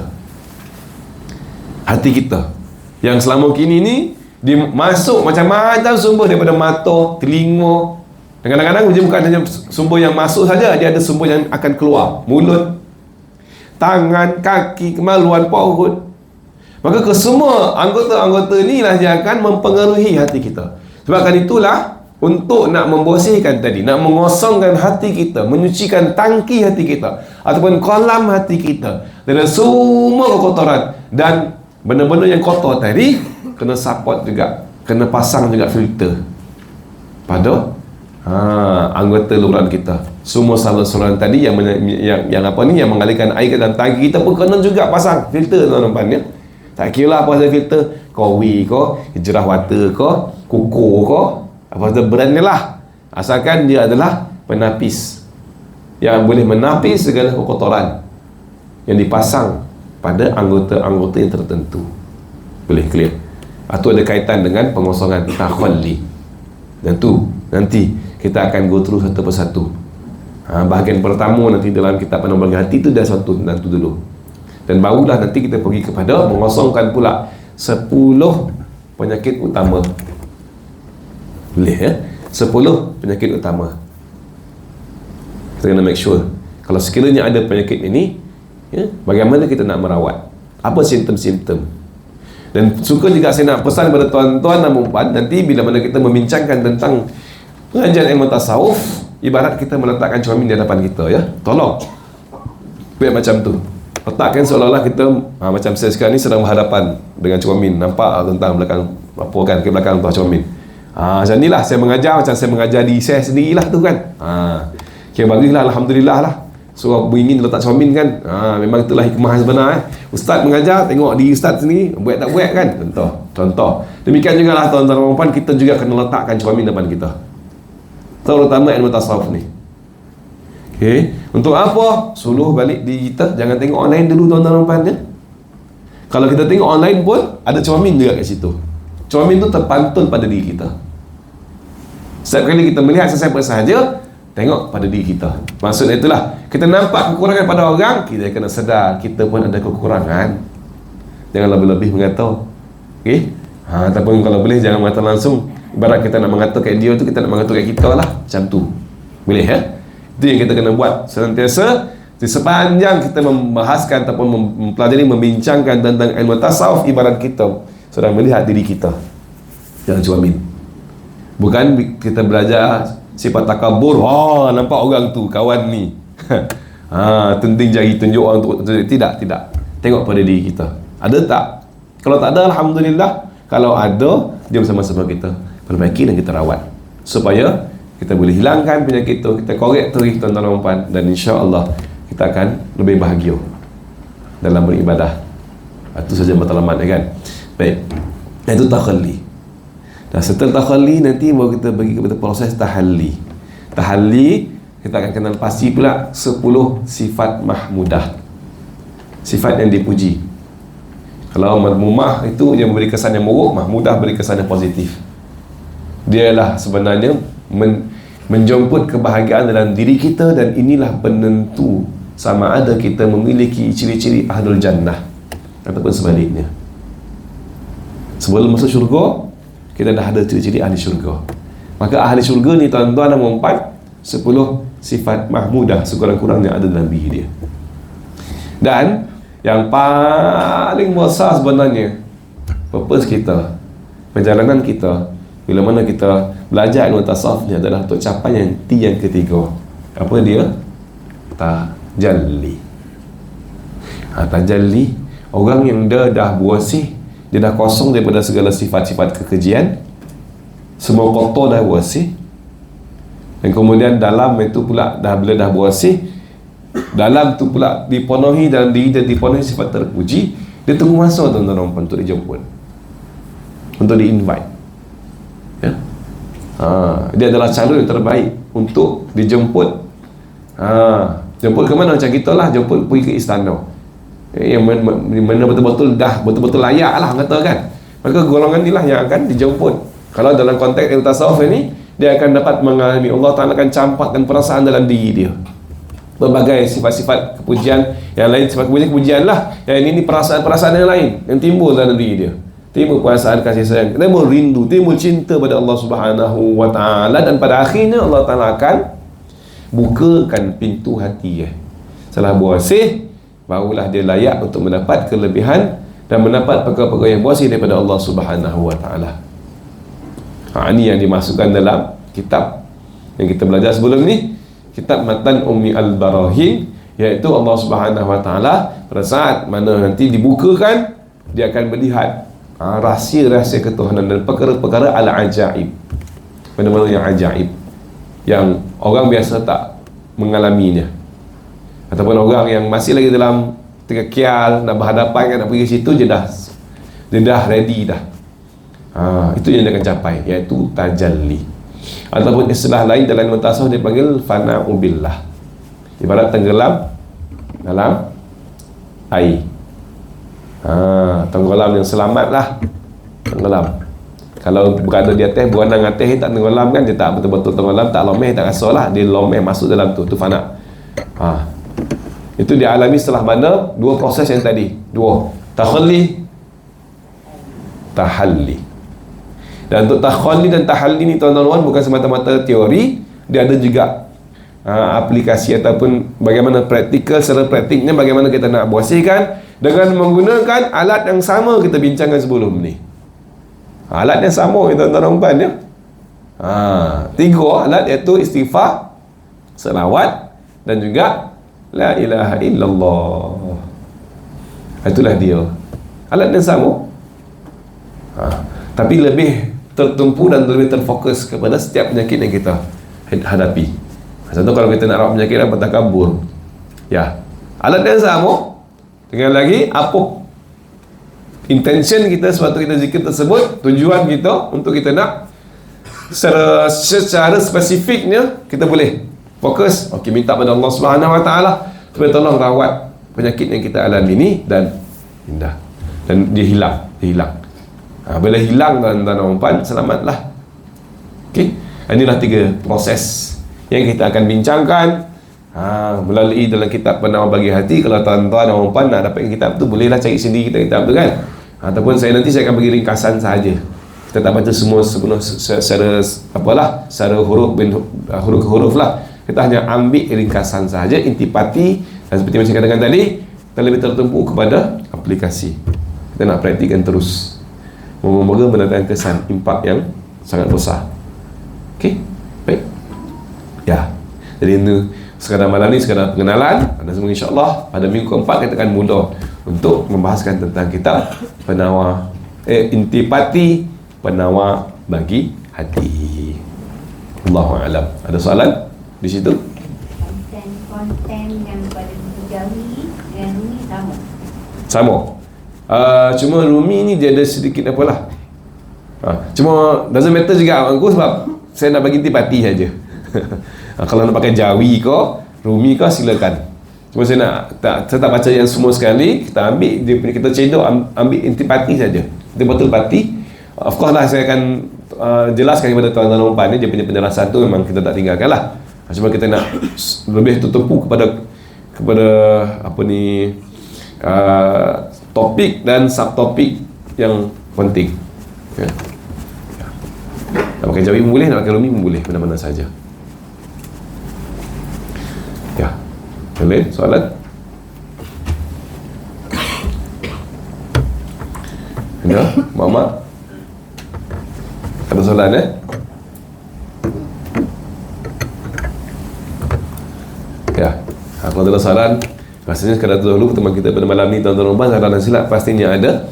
Hati kita yang selama kini ni dia masuk macam-macam sumber daripada mata, telinga. Dan kadang-kadang dia bukan hanya sumber yang masuk saja, dia ada sumber yang akan keluar, mulut, tangan, kaki, kemaluan, perut. Maka kesemua anggota-anggota inilah yang akan mempengaruhi hati kita. Sebabkan itulah, untuk nak membersihkan tadi, nak mengosongkan hati kita, menyucikan tangki hati kita ataupun kolam hati kita dari semua kekotoran dan benda-benda yang kotor tadi, kena support juga, kena pasang juga filter pada anggota luaran kita. Semua saluran tadi yang mengalirkan air ke dalam tangki kita pun kena juga pasang filter, tuan-tuan ya. Tak kira lah apa sahaja filter, Kowi ke, Hijrah Water ke, Kuku ke, apa sahaja brand ni lah, asalkan dia adalah penapis yang boleh menapis segala kekotoran yang dipasang pada anggota-anggota yang tertentu. Boleh clear? Itu ada kaitan dengan pengosongan takhalli. Dan tu nanti kita akan go through satu persatu. Bahagian pertama nanti dalam kitab Penambang Hati tu dah satu dan tu dulu. Dan barulah nanti kita pergi kepada mengosongkan pula 10 penyakit utama. Boleh ya? 10 penyakit utama. Kita kena make sure kalau sekiranya ada penyakit ini, ya, bagaimana kita nak merawat, apa simptom-simptom. Dan suka juga saya nak pesan kepada tuan-tuan dan puan, nanti bila mana kita membincangkan tentang pengajian ilmu tasawuf, ibarat kita meletakkan cermin di hadapan kita, ya. Tolong buat macam tu. Letakkan seolah-olah kita macam saya sekarang ni sedang berhadapan dengan cermin, nampak tentang belakang apa kan, ke belakang tu cermin. Macam ni lah saya mengajar, macam saya mengajar di saya sendirilah tu kan. Kira bagilah, alhamdulillah lah. So ingin letak cermin kan, memang itulah hikmah sebenar. Ustaz mengajar, tengok di ustaz sendiri, buat tak buat kan. Contoh. Demikian juga lah tuan-tuan dan puan, kita juga kena letakkan cermin depan kita, terutama ilmu tasawuf ni. Okay. Untuk apa? Suluh balik digital. Jangan tengok online dulu tuan-tuan dan puan ya. Kalau kita tengok online pun ada cermin juga kat situ. Cermin tu terpantun pada diri kita. Setiap kali kita melihat sesiapa sahaja, tengok pada diri kita. Maksudnya itulah, kita nampak kekurangan pada orang, kita kena sedar kita pun ada kekurangan. Jangan lebih-lebih mengata. Okay? Ataupun kalau boleh jangan mengata langsung. Ibarat kita nak mengata kat dia tu, kita nak mengata kat kita lah. Macam tu. Boleh ya? Itu yang kita kena buat senantiasa. Di sepanjang kita membahaskan ataupun mempelajari, membincangkan tentang ilmu tasawuf, ibarat kita sedang melihat diri kita. Jangan cermin. Bukan kita belajar sifat takabur, nampak orang tu, kawan ni tunting jari, tunjuk orang tu. Tidak. Tengok pada diri kita. Ada tak? Kalau tak ada, alhamdulillah. Kalau ada, dia bersama-sama kita perbaiki dan kita rawat, supaya kita boleh hilangkan penyakit tu, kita korek terus tuan-tuan dan puan, dan insya-Allah kita akan lebih bahagia dalam beribadah. Itu saja matlamat kan. Baik. Itu takhalli. Dan setelah takhalli nanti baru kita bagi kepada proses tahalli. Tahalli kita akan kenal pasti pula 10 sifat mahmudah. Sifat yang dipuji. Kalau madmumah itu yang memberi kesan yang buruk, mahmudah beri kesan yang positif. Dialah sebenarnya menjemput kebahagiaan dalam diri kita, dan inilah penentu sama ada kita memiliki ciri-ciri ahlul jannah ataupun sebaliknya. Sebelum masuk syurga, kita dah ada ciri-ciri ahli syurga. Maka ahli syurga ni tuan-tuan dan puan, 10 sifat mahmudah sekurang-kurangnya ada dalam diri dia. Dan yang paling besar sebenarnya purpose kita, perjalanan kita bila mana kita belajar ilmu tasawuf ni adalah untuk capai yang ketiga. Apa dia? Tajalli. Tajalli, orang yang dah bersih dia dah kosong daripada segala sifat-sifat kekejian, semua kotor dah bersih. Dan kemudian dalam itu pula bila dah bersih, dalam tu pula dipenuhi, dalam diri dia dipenuhi sifat terpuji, dia tunggu masa tuan-tuan untuk dijemput, untuk di-invite, ya. Dia adalah calon yang terbaik untuk dijemput. Jemput ke mana? Macam kita lah, jemput pergi ke istana, yang mana betul-betul dah betul-betul layak lah kata kan. Maka golongan inilah yang akan dijemput. Kalau dalam konteks ilmu tasawuf ini, dia akan dapat mengalami, Allah Ta'ala akan campakkan perasaan dalam diri dia, berbagai sifat-sifat kepujian yang lain. Sifat kepujian lah, yang ini perasaan-perasaan yang lain yang timbul dalam diri dia. Timbul perasaan kasih sayang, timbul rindu, timbul cinta pada Allah Subhanahu wa Ta'ala. Dan pada akhirnya Allah Ta'ala akan bukakan pintu hati. Setelah bersih, barulah dia layak untuk mendapat kelebihan dan mendapat perkara-perkara yang bersih daripada Allah Subhanahu wa Ta'ala. Ini yang dimasukkan dalam kitab yang kita belajar sebelum ni, kitab Matan Ummi Al-Barahin, iaitu Allah Subhanahu wa Ta'ala pada saat mana nanti dibukakan, dia akan melihat rahsia-rahsia ketuhanan dan perkara-perkara al-ajaib, benda-benda yang ajaib yang orang biasa tak mengalaminya, ataupun orang yang masih lagi dalam terkial nak berhadapan, nak pergi situ, dia dah ready dah. Itu yang dia akan capai, iaitu tajalli, ataupun istilah lain dalam ilmu tasawuf dipanggil fana'u billah. Ibarat tenggelam dalam air. Tenggelam yang selamat lah, tenggelam. Kalau berada di atas, berenang atas, tak tenggelam kan, dia tak betul-betul tenggelam, tak lomeh, tak rasa lah, dia lomeh masuk dalam tu fana. Itu dialami setelah mana dua proses yang tadi, takhalli, tahalli. Dan untuk takhalli dan tahalli ni tuan-tuan bukan semata-mata teori, dia ada juga aplikasi ataupun bagaimana praktikal, secara praktiknya bagaimana kita nak bersihkan dengan menggunakan alat yang sama kita bincangkan sebelum ni. Alat yang sama tuan-tuan ya. 3 alat, iaitu istighfar, selawat dan juga la ilaha illallah. Itulah dia alat yang sama, tapi lebih tertumpu dan lebih terfokus kepada setiap penyakit yang kita hadapi. Contoh kalau kita nak rawat penyakit apa, takabur, ya, alat yang sama. Dengan lagi, apa intention kita sebab kita zikir tersebut, tujuan kita untuk kita nak secara spesifiknya, kita boleh fokus, minta pada Allah Subhanahu wa Ta'ala supaya tolong rawat penyakit yang kita alami ni dan indah, dan dia hilang. Bila hilang dan umpan, selamatlah. Inilah 3 proses yang kita akan bincangkan melalui dalam kitab Penawar Bagi Hati. Kalau tuan-tuan dan umpan nak dapat kitab tu, bolehlah cari sendiri kitab tu kan. Ataupun saya akan bagi ringkasan sahaja. Kita tak baca semua secara secara huruf ke huruf lah. Kita hanya ambil ringkasan sahaja, intipati. Dan seperti yang saya katakan tadi, kita lebih tertumpu kepada aplikasi. Kita nak praktikkan terus. Moga-moga mendatangkan kesan impak yang sangat besar. Baik. Ya. Jadi itu sekadar malam ni, sekadar pengenalan. Dan semoga insya-Allah pada minggu keempat kita akan mula untuk membahaskan tentang kitab Penawar Intipati Penawar Bagi Hati. Allahu a'lam. Ada soalan di situ? Konten yang pada buku Jawi dengan Rumi sama. Cuma Rumi ni dia ada sedikit apalah. Cuma doesn't matter juga aku, sebab saya nak bagi intipati saja. Kalau nak pakai Jawi ke Rumi ke, silakan. Cuma saya tak baca yang semua sekali. Kita ambil dia punya, kita cedok ambil intipati saja. Kita betul pati. Of course lah, saya akan jelaskan kepada tuan-tuan umpan ni, dia punya penjelasan tu memang kita tak tinggalkan lah. Cuma kita nak lebih tertumpu kepada apa ni, topik dan subtopik yang penting. Nak pakai Jawi pun boleh, nak pakai Rumi pun boleh, mana-mana saja. Ya. Boleh? Soalan? Ada? Muhammad? Ada soalan Ya. Kalau ada soalan, rasanya sekadar dahulu pertemuan kita pada malam ni, tuan-tuan rumah, saran dan silap pastinya ada.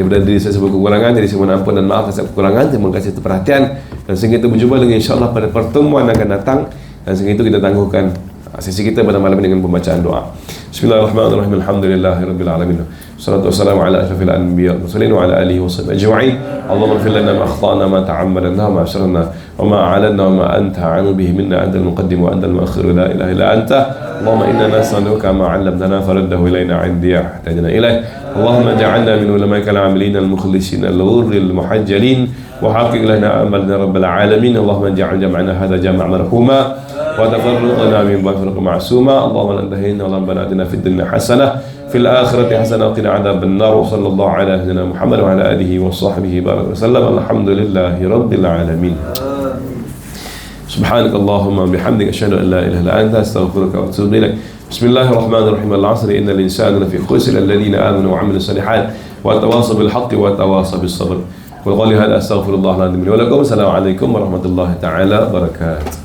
daripada diri saya sebuah kekurangan. Jadi saya mohon ampun dan maaf atas kekurangan. Terima kasih atas perhatian. Dan sehingga kita berjumpa lagi insyaAllah pada pertemuan akan datang. Dan sehingga itu kita tangguhkan sesi kita pada malam ini dengan pembacaan doa. Bismillahirrahmanirrahim. Alhamdulillahirabbil alamin. Wassalatu wassalamu ala asyrafil anbiya wal mursalin wa ala alihi washabbihi ajma'in. Allahumma ighfir lana ma akhtana ma ta'ammalna ma asrarna wa ma a'lanna wa ma anta a'lamu bihi minna antal muqaddim wa antal muakhir la ilaha illa anta. Allahumma inna nas'aluka ma 'allamtana faraddahu ilayna 'indiyah ihtajna ilayh. Allahumma ja'alna min ulama'ikal 'amilin al-mukhlisin al-ghurril muhajjalin wa haqiq lana amalna rabbal alamin. Allahumma ja'al jam'ana hadha jam'a marhuma وتفرقنا من بعد فرق معصومة. اللهم لا انتهينا ربنا آتنا في الدنيا حسنة في الآخرة حسنة وقنا عذاب النار. وصلى الله على سيدنا محمد وعلى آله وصحبه بارك وسلم. الحمد لله رب العالمين. سبحانك اللهم وبحمدك أشهد أن لا إله إلا أنت أستغفرك وأتوب إليك. بسم الله الرحمن الرحيم. العصر إن الإنسان لفي خسر الذين آمنوا وعملوا الصالحات وتواصوا بالحق وتواصوا بالصبر. وقولي هذا أستغفر الله العظيم لي ولكم. السلام عليكم ورحمة الله تعالى وبركاته.